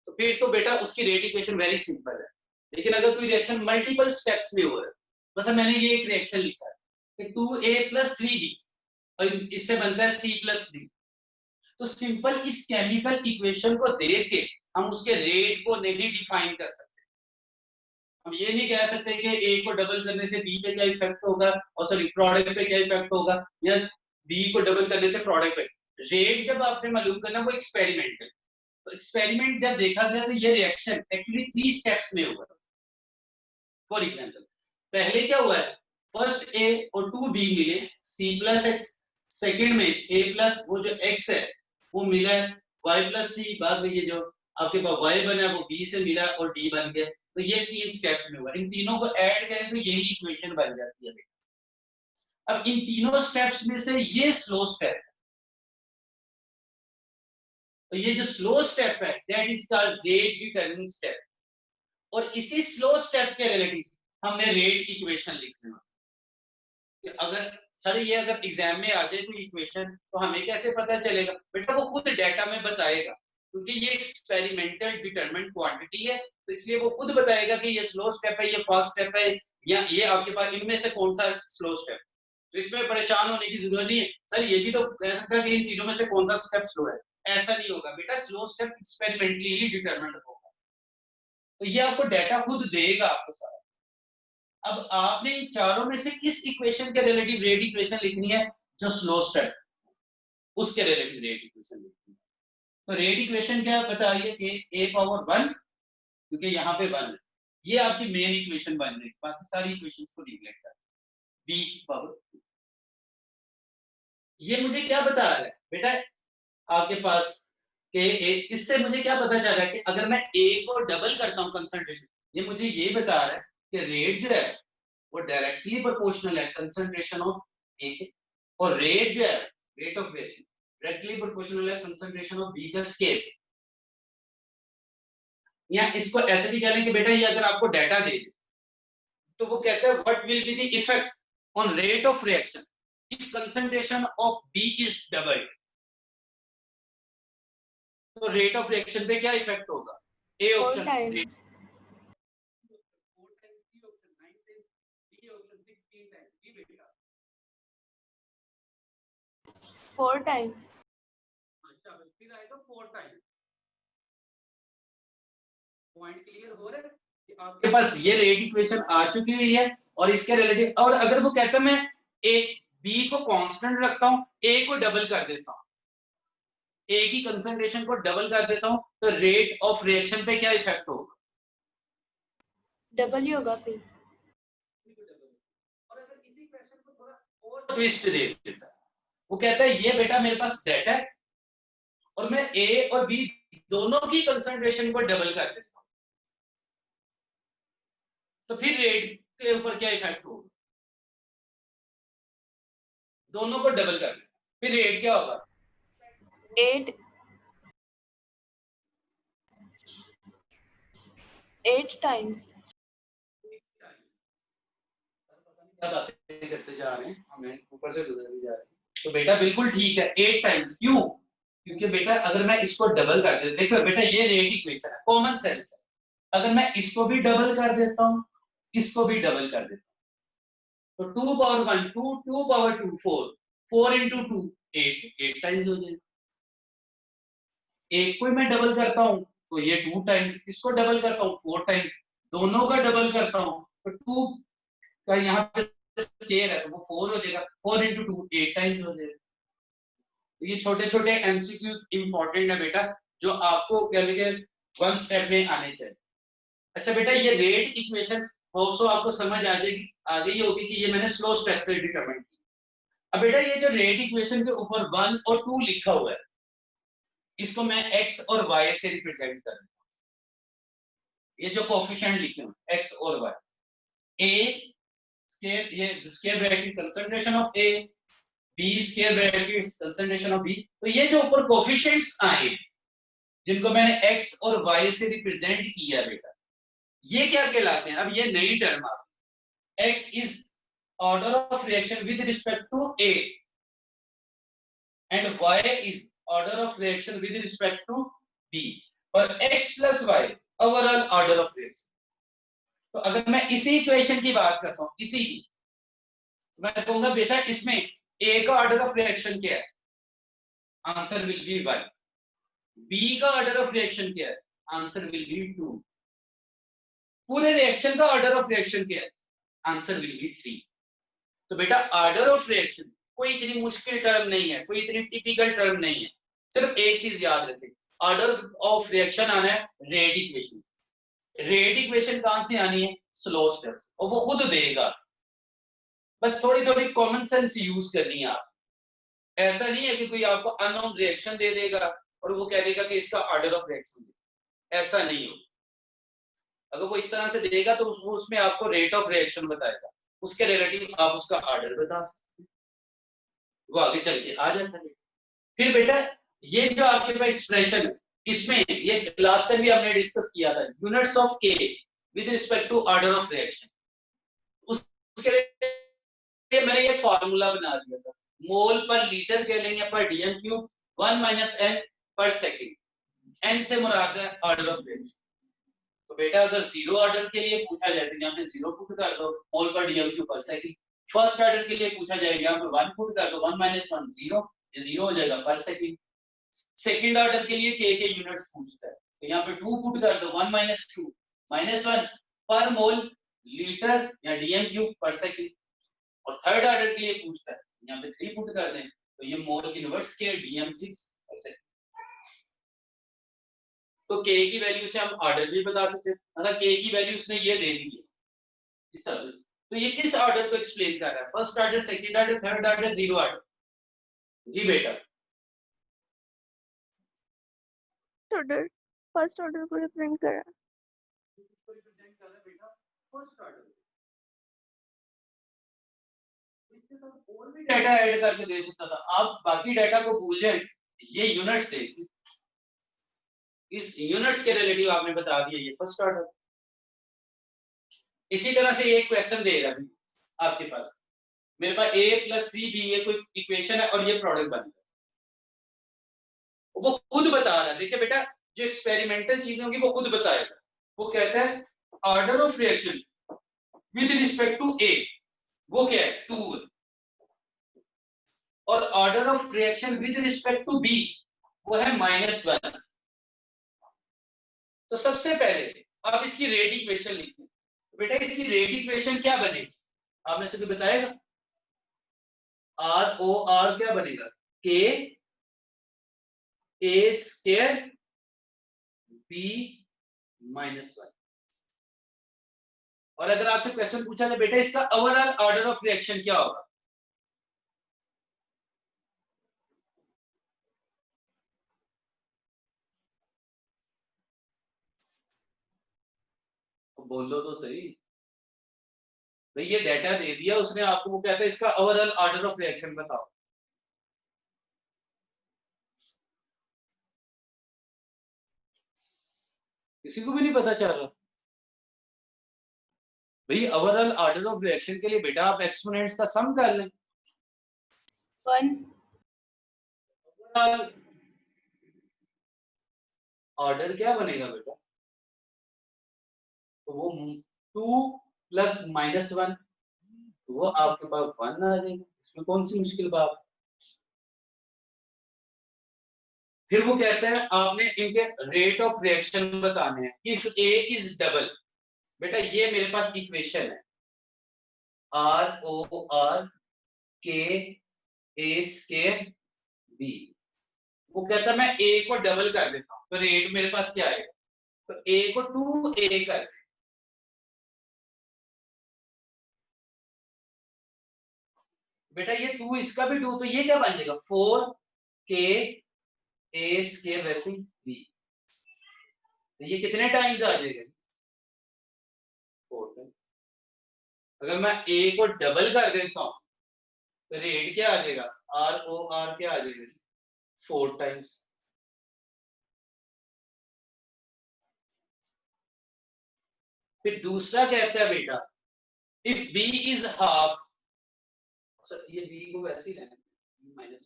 तो फिर तो बेटा उसकी रेट इक्वेशन वेरी सिंपल है, लेकिन अगर कोई रिएक्शन मल्टीपल स्टेप्स में हो रहा है, जैसे मैंने ये एक रिएक्शन लिखा है कि 2A + 3B और इससे बनता है C + D, तो सिंपल इस केमिकल इक्वेशन को देख के हम उसके रेट को नहीं डिफाइन कर सकते। हम ये नहीं कह सकते कि A को डबल करने से B पे क्या इफेक्ट होगा, और सॉरी प्रोडक्ट पे क्या इफेक्ट होगा, या B को डबल करने से प्रोडक्ट पे। रेट जब आपने मालूम करना, वो एक्सपेरिमेंट है, तो एक्सपेरिमेंट जब देखा गया तो ये रिएक्शन एक्चुअली 3 स्टेप्स में हुआ। फॉर एग्जांपल, पहले क्या हुआ है, फर्स्ट A और 2B मिले C + X, सेकंड में A+ वो जो X है वो मिला Y + D, बाद में ये जो आपके पास Y बना वो B से मिला और D बन गया। तो ये 3 स्टेप्स में हुआ, इन तीनों को ऐड करें तो यही इक्वेशन बन जाती है। अब इन तीनों स्टेप्स में से ये स्लो स्टेप है, तो ये जो स्लो स्टेप है that is called rate determining step, और इसी स्लो स्टेप के रिलेटिव हमने रेट इक्वेशन लिखना है। अगर सर ये अगर एग्जाम में आ जाए कोई इक्वेशन तो हमें कैसे पता चलेगा बेटा, वो खुद डेटा में बताएगा, क्योंकि ये एक्सपेरिमेंटल डिटरमिन्ड क्वांटिटी है, तो इसलिए वो खुद बताएगा कि ये स्लो स्टेप है, ये फास्ट स्टेप है, या ये आपके पास इनमें से कौन सा स्लो स्टेप। तो इसमें परेशान होने की जरूरत नहीं है, सर ये भी तो कह सकता है कि इन तीनों में से कौन सा स्टेप स्लो है। ऐसा नहीं होगा बेटा, स्लो स्टेप एक्सपेरिमेंटली ही डिटरमिन्ड होगा, तो ये आपको डाटा खुद देगा आपको सारा। अब आपने इन चारों में से किस इक्वेशन के रिलेटिव रेट इक्वेशन लिखनी है, जो स्लो स्टेप उसके रिलेटिव रेट इक्वेशन लिखनी है। तो रेट इक्वेशन क्या बताइए कि A⁴ 1, क्योंकि यहाँ पे 1 है, ये आपकी मेन इक्वेशन बन रही है, बाकी सारी इक्वेशंस को निगलेक्ट कर। B⁴, ये मुझे क्या बता रहा है बेटा आपके पास के इससे मुझे क्या पता चल रहा है कि अगर मैं A को डबल करता हूं कंसंट्रेशन, ये मुझे ये बता रहा है कि रेट जो है वो डायरेक्टली प्रोपोर्शनल है कंसंट्रेशन ऑफ A के, और रेट जो है rate of reaction directly proportional है कंसंट्रेशन ऑफ B का स्केल। या इसको ऐसे भी कह लें कि बेटा ये अगर आपको डाटा दे दे तो वो कहता है what will be the effect on rate of reaction if concentration of B is doubled, तो रेट ऑफ रिएक्शन पे क्या इफेक्ट होगा। ए 4 ऑप्शन times. 4 times. अच्छा फिर आएगा 4 टाइम। पॉइंट क्लियर हो रहा है कि आपके पास ये रेट इक्वेशन आ चुकी हुई है, और इसके रिलेटिव, और अगर वो कहता है मैं ए बी को कांस्टेंट रखता हूं, ए को डबल कर देता हूं, ए की कंसंट्रेशन को डबल कर देता हूं, तो रेट ऑफ रिएक्शन पे क्या इफेक्ट होगा, डबल ही होगा फिर। और अगर इसी क्वेश्चन को थोड़ा और ट्विस्ट दे देता है, वो कहता है ये बेटा मेरे पास डाटा है और मैं ए और बी दोनों की कंसंट्रेशन को डबल कर देता हूं, तो फिर रेट के ऊपर क्या इफेक्ट होगा? दोनों को डबल कर दें, फिर रेट क्या होगा? 8 टाइम्स। क्या बातें करते जा रहे हैं, हमें ऊपर से गुजर भी जा रहे हैं। तो बेटा बिल्कुल ठीक है, 8 टाइम्स। क्यों? क्योंकि बेटा अगर मैं इसको डबल कर देता, देखो बेटा ये रेट इक्वेशन है, कॉमन सेंस है। अगर मैं इसको भी डबल कर देता हूं, इसको भी डबल कर देता हूं, तो 2 पावर 1 2, 2 पावर 2 4, 4 into 2 8 टाइम्स हो जाएगा। एक को मैं डबल करता हूं तो ये 2 टाइम्स, इसको डबल करता हूं 4 टाइम्स, दोनों का डबल करता हूं तो 2 का यहाँ पे स्केयर है तो वो 4 हो जाएगा, 4 into 2 8 टाइम्स हो जाएगा। तो ये छोटे छोटे एमसीक्यूज इंपॉर्टेंट है बेटा, जो आपको क्या लगे वन स्टेप में आने चाहिए। अच्छा बेटा ये रेट इक्वेशन ऑल्सो आपको समझ आ जाएगी, आ गई होगी कि ये मैंने स्लो स्टेप से डिटरमाइन की। अब बेटा ये जो रेट इक्वेशन के ऊपर 1 और 2 लिखा हुआ है, इसको मैं x और y से रिप्रेजेंट कर रहा हूं। ये जो कोएफिशिएंट लिखे हैं x और y, a स्केयर, ये square bracket concentration of a, b square bracket concentration of b। तो ये जो ऊपर कोएफिशिएंट्स आए जिनको मैंने x और y से रिप्रेजेंट किया बेटा, ये क्या कहलाते हैं? अब ये नई टर्म आ गई, x is order of reaction with respect to a and y is order of reaction with respect to b, और x plus y overall order of reaction. तो अगर मैं इसी इक्वेशन की बात करता हूं, इसी की, तो मैं कहूंगा बेटा इसमें a का ऑर्डर ऑफ रिएक्शन क्या है? Answer will be 1। b का ऑर्डर ऑफ रिएक्शन क्या है? Answer will be 2। पूरे रिएक्शन का ऑर्डर ऑफ रिएक्शन क्या है? Answer will be 3। तो बेटा ऑर्डर ऑफ रिएक्शन कोई इतनी मुश्किल टर्म नहीं है, कोई इतनी टिपिकल टर्म नहीं है। सिर्फ एक चीज याद रखें, ऑर्डर ऑफ रिएक्शन आना है रेट इक्वेशन। रेट इक्वेशन कहां से आनी है? स्लो स्टेप्स, और वो खुद देगा, बस थोड़ी थोड़ी कॉमन सेंस यूज करनी है आप। ऐसा नहीं है कि कोई आपको अननोन रिएक्शन दे देगा और वो कह देगा कि इसका ऑर्डर ऑफ रिएक्शन दे, ऐसा नहीं हो। अगर वो इस तरह से देगा तो वो उसमें आपको रेट ऑफ रिएक्शन बताएगा, उसके रिलेटिव आप उसका ऑर्डर बता सकते हैं, वो आगे चल के आ जाता है। फिर बेटा ये जो आपके पास एक्सप्रेशन है, इसमें ये लास्ट टाइम भी हमने डिस्कस किया था, units of K with respect to order of reaction. उसके लिए मैंने ये फॉर्मूला बना दिया था, मोल पर लीटर के लेंगे पर डीएम क्यूब 1 - n पर सेकंड, n से मुराद है ऑर्डर ऑफ रिएक्शन। तो बेटा अगर जीरो ऑर्डर के लिए पूछा जाए तो यहाँ पे 0 पुट कर दो, मोल पर डीएम क्यूब पर सेकंड। फर्स्ट ऑर्डर के लिए पूछा जाएगा यहाँ पे 1 पुट कर दो, 1 - 1 0, ये 0 हो जाएगा पर सेकंड। सेकंड ऑर्डर के लिए के यूनिट्स पूछता है तो यहाँ पे 2 पुट कर दो, 1 - 2 -1 पर मोल लीटर या डीएम क्यूब पर सेकंड। और थर्ड ऑर्डर के लिए पूछता है यहाँ पे 3 पुट कर दें तो ये मोल इनवर्स के डीएम6 पर सेकंड। तो के की वैल्यू से हम ऑर्डर भी बता सकते हैं, मतलब के की वैल्यू उसने ये दे दी है इस तरह से। तो ये किस ऑर्डर को एक्सप्लेन कर रहा है? First order, second order, third order, zero order? जी बेटा ऑर्डर, फर्स्ट ऑर्डर को रिप्रेजेंट कर रहा है। फर्स्ट ऑर्डर इसके साथ और भी डाटा ऐड करके दे सकता था, आप बाकी डाटा को भूल जाए, ये यूनिट्स देखिए, इस यूनिट्स के रिलेटिव आपने बता दिया ये फर्स्ट ऑर्डर। इसी तरह से एक क्वेश्चन दे रहा है आपके पास, मेरे पास a + 3b ये कोई इक्वेशन है और ये प्रोडक्ट बन गया, वो खुद बता रहा है। देखिए बेटा जो एक्सपेरिमेंटल चीजें होंगी वो खुद बताएगा। वो कहता है order of reaction with respect to a, वो क्या है? 2, और order of reaction with respect to b वो है -1। तो सबसे पहले आप इसकी रेट इक्वेशन लिखिए। बेटा इसकी रेट इक्वेशन क्या बनेगी? आप में से कोई बताएगा? ROR क्या बनेगा? K A square B -1। और अगर आपसे क्वेश्चन पूछा जाए बेटा इसका ओवरऑल ऑर्डर ऑफ रिएक्शन क्या होगा? बोलो तो सही भाई, ये डाटा दे दिया उसने आपको, वो कहता है इसका ओवरऑल ऑर्डर ऑफ रिएक्शन बताओ। किसी को भी नहीं पता चल रहा भाई। ओवरऑल ऑर्डर ऑफ रिएक्शन के लिए बेटा आप एक्सपोनेंट्स का सम कर लें। 1 ओवरऑल ऑर्डर क्या बनेगा बेटा, तो वो 2 प्लस -1, वो आपके पास 1 आ जाएगा। इसमें कौन सी मुश्किल बात। फिर वो कहते हैं आपने इनके रेट ऑफ रिएक्शन बताने हैं। इफ ए इज डबल, बेटा ये मेरे पास इक्वेशन है, ROR K A square B। वो कहता है मैं A को डबल कर देता हूं, तो रेट मेरे पास क्या आएगा, तो A को 2A कर दे। बेटा ये 2 इसका भी 2, तो ये क्या बन जाएगा 4K A स्क्वायर वैसे B। तो ये कितने टाइम्स आ जाएगा 4 टाइम्स। अगर मैं A को डबल कर देता हूं तो रेट क्या आ जाएगा, ROR क्या आ जाएगा 4 टाइम्स। फिर दूसरा कहता है बेटा इफ B इज हाफ, ये B को वैसे ही रहने माइनस,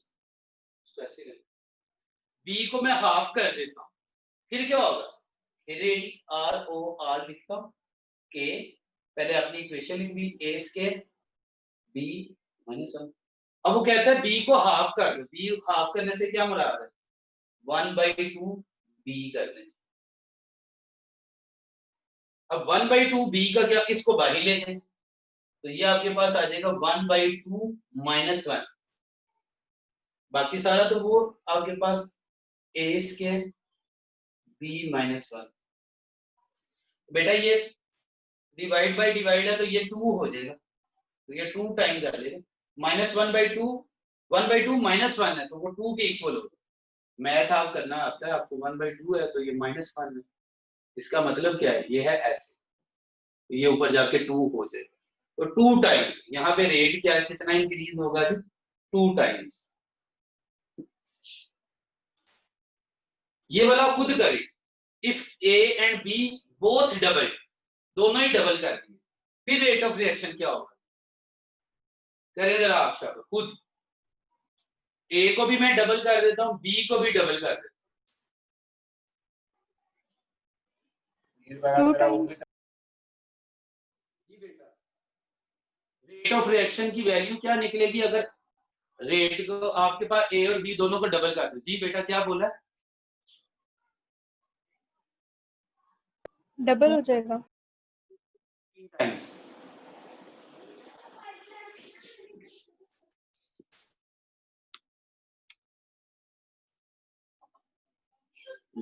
इसको ऐसे ही रहने, B को मैं हाफ कर देता हूं, फिर क्या होगा, रेट ROR लिखता हूं K, पहले अपनी इक्वेशन लिख दी A स्क्वायर B -1। अब वो कहता है B को हाफ कर दो, B हाफ करने से क्या मुराद है 1/2 B करने। अब 1/2 B का क्या, इसको बाहर ले जाए तो ये आपके पास आ जाएगा 1/2 -1, बाकी सारा तो वो आपके पास A स्क्वायर B -1। बेटा ये डिवाइड बाय डिवाइड है तो ये 2 हो जाएगा, तो ये 2 टाइम्स आ जाएगा। -1/2 1/2 -1 है तो वो 2 के इक्वल होगा। मैथ आप करना आता है आपको, 1/2 है तो ये -1 है, इसका मतलब क्या है, ये है ऐसे, तो ये ऊपर जाके 2 हो जाएगा। तो 2 टाइम्स यहाँ पे रेट क्या है, कितना इंक्रीज होगा जी 2 टाइम्स। ये वाला खुद करें, if A and B both double, दोनों ही डबल कर दिए, फिर रेट ऑफ रिएक्शन क्या होगा, करें जरा आप सब खुद। A को भी मैं डबल कर देता हूं, B को भी डबल कर देता 2 times हूं। रेट ऑफ रिएक्शन की वैल्यू क्या निकलेगी अगर रेट को आपके पास A और B दोनों को डबल कर दो। जी बेटा क्या बोला, डबल हो जाएगा। टाइम्स।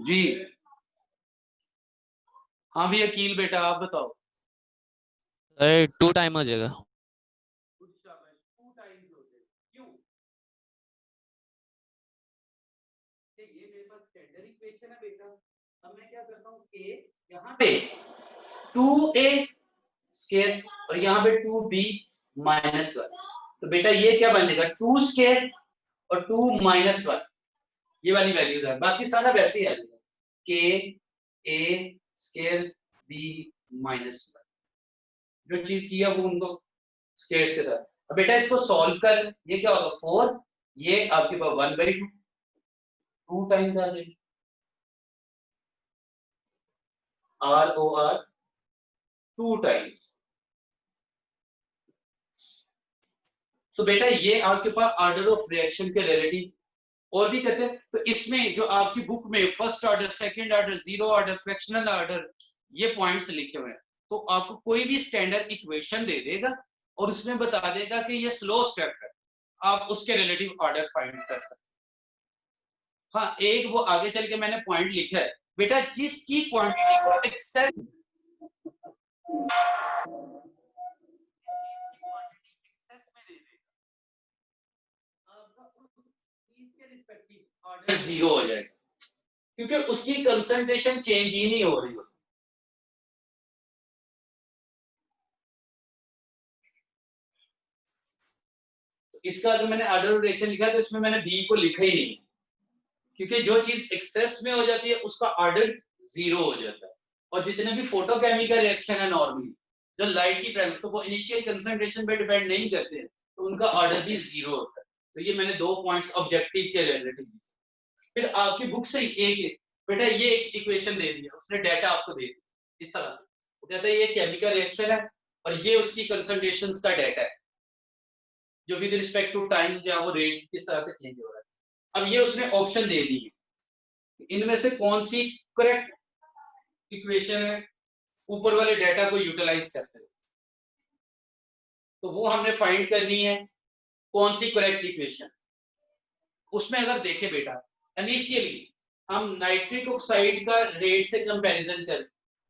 जी हाँ भी अकील बेटा आप बताओ। 2 टाइम हो जाएगा। क्यों, ये मेरे पास स्टैंडर्ड इक्वेशन है बेटा। अब मैं क्या करता हूँ A यहाँ पे 2A स्क्वायर और यहाँ पे 2B -1, तो बेटा ये क्या बन जाएगा 2 स्क्वायर और 2 -1, ये वाली वैल्यूज है, बाकी सारा वैसे ही आ जाएगा K A स्क्वायर B -1, जो चीज किया वो उनको स्क्वायर्स के साथ। अब बेटा इसको सॉल्व कर, ये क्या होगा 4, ये आपके पास 1/2 2 टाइम्स आ जाएगी ROR 2 टाइम्स। तो बेटा ये आपके पास ऑर्डर ऑफ रिएक्शन के रिलेटिव और भी कहते हैं। तो इसमें जो आपकी बुक में first order, second order, zero order, fractional order, ये पॉइंट्स लिखे हुए हैं। तो आपको कोई भी स्टैंडर्ड इक्वेशन दे देगा और उसमें बता देगा कि ये स्लो स्टेप है, आप उसके रिलेटिव ऑर्डर फाइंड कर सकते। हाँ एक वो आगे चल के मैंने पॉइंट लिखा है बेटा, जिसकी क्वांटिटी को एक्सेस ऑर्डर 0 हो जाएगा, क्योंकि उसकी कंसंट्रेशन चेंज ही नहीं हो रही। इसका अगर मैंने ऑर्डर ऑफ रिएक्शन लिखा तो इसमें मैंने बी को लिखा ही नहीं, क्योंकि जो चीज एक्सेस में हो जाती है उसका ऑर्डर 0 हो जाता है। और जितने भी फोटोकेमिकल रिएक्शन है नॉर्मली जो लाइट की प्राइमरी, तो वो इनिशियल कंसंट्रेशन पे डिपेंड नहीं करते हैं, तो उनका ऑर्डर भी 0 होता है। तो ये मैंने 2 पॉइंट्स ऑब्जेक्टिव के रिलेटिव। फिर आपकी बुक से एक बेटा ये एक इक्वेशन दे दिया उसने, डाटा आपको दे दिया इस तरह से, वो कहता है ये केमिकल रिएक्शन है और ये उसकी कंसंट्रेशंस का डाटा है जो विद रिस्पेक्ट टू टाइम या वो रेट किस तरह से चेंज हो रहा है। अब ये उसने ऑप्शन दे दी है, इनमें से कौन सी करेक्ट इक्वेशन है ऊपर वाले डाटा को यूटिलाइज करते हैं, तो वो हमने फाइंड करनी है कौन सी करेक्ट इक्वेशन। उसमें अगर देखें बेटा इनिशियली हम नाइट्रिक ऑक्साइड का रेट से कंपैरिजन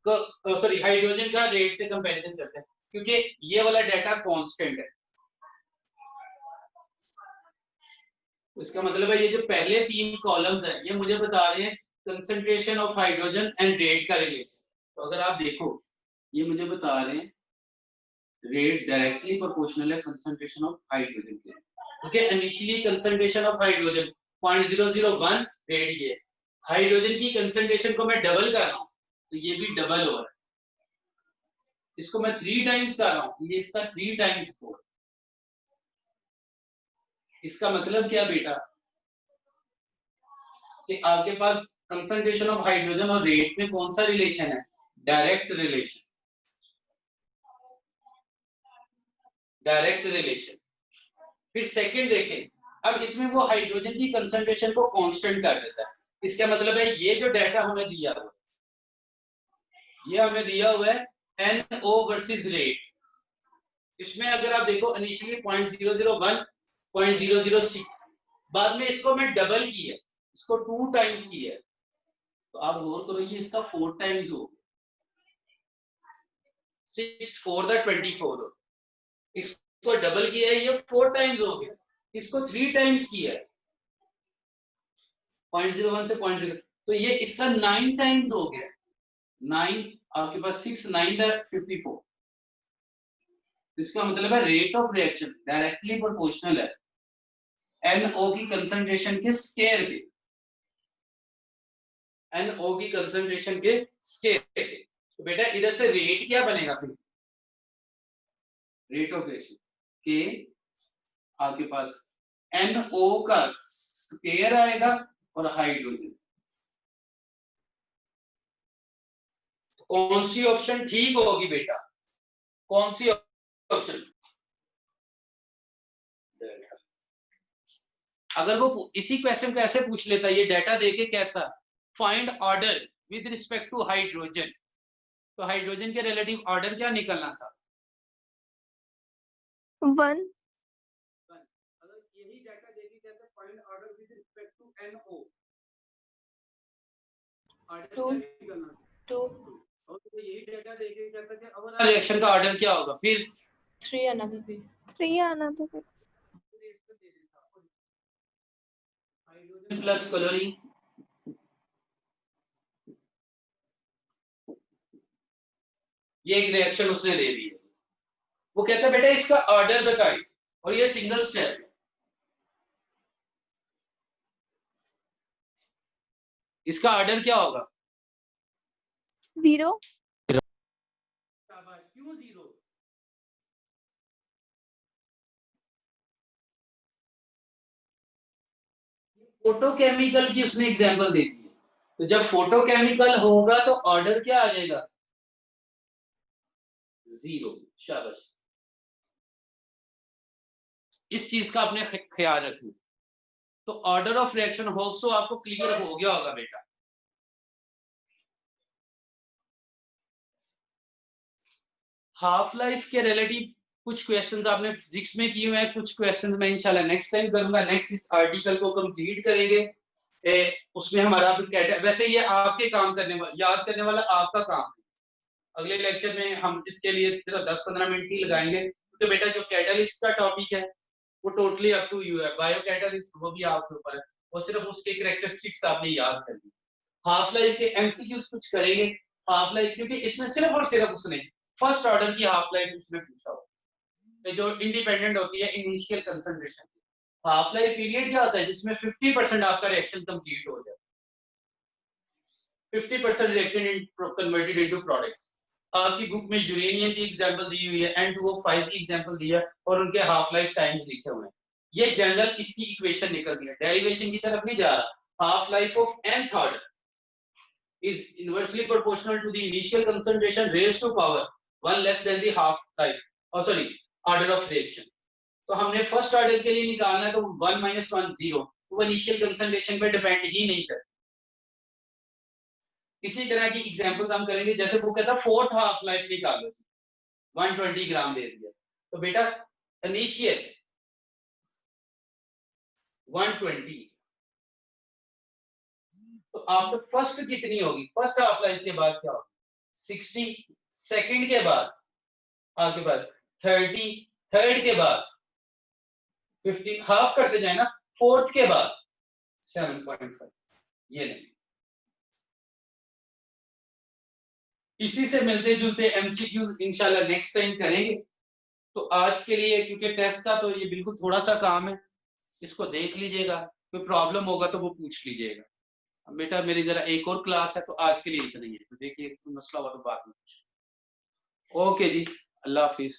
सॉरी हाइड्रोजन का रेट से कंपैरिजन करते हैं, क्योंकि ये वाला डाटा कांस्टेंट है। इसका मतलब है ये जो पहले 3 कॉलम्स हैं ये मुझे बता रहे हैं concentration of hydrogen and rate का रिलेशन। तो अगर आप देखो ये मुझे बता रहे हैं रेट डायरेक्टली प्रोपोर्शनल है कंसंट्रेशन ऑफ हाइड्रोजन के, क्योंकि initially concentration of hydrogen 0.001 rate ये, हाइड्रोजन की कंसंट्रेशन को मैं डबल कर रहा हूं तो ये भी डबल हो रहा है, इसको मैं 3 टाइम्स कर रहा हूं ये इसका 3 टाइम्स हो। इसका मतलब क्या बेटा कि आपके पास कंसंट्रेशन ऑफ हाइड्रोजन और रेट में कौन सा रिलेशन है, डायरेक्ट रिलेशन, डायरेक्ट रिलेशन। फिर सेकंड देखें अब इसमें वो हाइड्रोजन की कंसंट्रेशन को कांस्टेंट कर देता है, इसका मतलब है ये जो डाटा हमें दिया हुआ ये हमें दिया हुआ है NO वर्सेस रेट, इसमें अगर आप देखो इनिशियली 0.001 0.006, बाद में इसको मैं डबल किया इसको 2 टाइम्स किया, तो आप गौर करो ये इसका 4 टाइम्स हो गया, 6 4 24 हो, इसको डबल किया है ये 4 टाइम्स हो गया, इसको 3 टाइम्स किया है 0.01 से 0.0, तो ये इसका 9 टाइम्स हो गया, 9 आपके पास 6 9 54, इसका मतलब है rate of reaction directly proportional है NO की कंसंट्रेशन के स्केयर पे, NO की कंसंट्रेशन के स्केयर पे। तो बेटा इधर से रेट क्या बनेगा फिर, रेट ऑफ रिएक्शन के आपके पास NO का स्केयर आएगा और हाइड्रोजन, तो कौन सी ऑप्शन ठीक होगी बेटा, कौन सी ऑप्शन, अगर वो इसी क्वेश्चन को ऐसे पूछ लेता ये डाटा देके कहता find order with respect to hydrogen, तो हाइड्रोजन के रिलेटिव ऑर्डर क्या निकलना था 1। अगर यही डाटा देके कहता find order with respect to NO, ऑर्डर क्या निकलना था 2। और तो यही डाटा देके कहता कि अवर रिएक्शन का ऑर्डर क्या होगा फिर 3 आना था फिर हाइड्रोजन प्लस क्लोरीन, ये एक रिएक्शन उसने दे दी है, वो कहता है बेटा इसका ऑर्डर बताइए और ये सिंगल स्टेप है, इसका ऑर्डर क्या होगा 0। क्यों 0, फोटोकेमिकल की उसने एग्जांपल दे दी है, तो जब फोटोकेमिकल होगा तो ऑर्डर क्या आ जाएगा 0। शाबाश, इस चीज का आपने ख्याल रखना, तो order of reaction hope so आपको क्लियर हो गया होगा बेटा। हाफ लाइफ के रिलेटिव कुछ क्वेश्चंस आपने फिजिक्स में किए हुए हैं, कुछ क्वेश्चंस मैं इंशाल्लाह नेक्स्ट टाइम करूंगा, नेक्स्ट इस आर्टिकल को कंप्लीट करेंगे। उसमें हमारा वैसे ये आपके काम करने याद करने वाला आपका काम है, अगले लेक्चर में हम इसके लिए सिर्फ 10-15 मिनट ही लगाएंगे, क्योंकि बेटा जो कैटलिस्ट का टॉपिक है वो टोटली अप टू यू है, बायो कैटलिस्ट वो भी आपके ऊपर है, वो सिर्फ उसके कैरेक्टरिस्टिक्स आपने याद करनी। हाफ लाइफ के एमसीक्यूज कुछ करेंगे, हाफ लाइफ क्योंकि इसमें सिर्फ और सिर्फ उसने फर्स्ट ऑर्डर की हाफ लाइफ उसने पूछा हो, जो इंडिपेंडेंट होती है initial concentration. Half life period क्या होता है जिसमें 50% आपका रिएक्शन कंप्लीट हो जाए, 50% रिएक्टेड कन्वर्टेड इनटू प्रोडक्ट्स। आपकी बुक में यूरेनियम की एग्जांपल दी हुई है, N2O5 की एग्जांपल दी है और उनके हाफ लाइफ टाइम्स लिखे हुए हैं। ये जनरल इसकी इक्वेशन निकल गई है, डेरिवेशन की तरफ नहीं जा रहा। Half life of nth order is inversely proportional to the initial concentration raised to power 1 less than the half life, oh sorry, order of reaction। तो हमने फर्स्ट ऑर्डर के लिए निकालना है तो 1 - 1 0, तो वो इनिशियल कंसंट्रेशन पे डिपेंड ही नहीं करता। इसी तरह की एग्जांपल हम करेंगे, जैसे वो कहता है फोर्थ हाफ लाइफ निकालो, 120 ग्राम दे दिया, तो बेटा इनिशियल 120, तो आफ्टर फर्स्ट कितनी होगी, फर्स्ट हाफ लाइफ के बाद क्या होगी 60, सेकंड के बाद आगे बाद 30, थर्ड के बाद 50, हाफ करते जाए ना, फोर्थ के बाद 7.5, ये नहीं। इसी से मिलते जुलते एमसीक्यू इंशाल्लाह नेक्स्ट टाइम करेंगे। तो आज के लिए क्योंकि टेस्ट था तो ये बिल्कुल थोड़ा सा काम है, इसको देख लीजिएगा, कोई प्रॉब्लम होगा तो वो पूछ लीजिएगा। बेटा मेरी जरा एक और क्लास है तो आज के लिए इतना ही है, तो देखिए कोई मसला हुआ तो बाद में पूछ। ओके जी, अल्लाह हाफिज।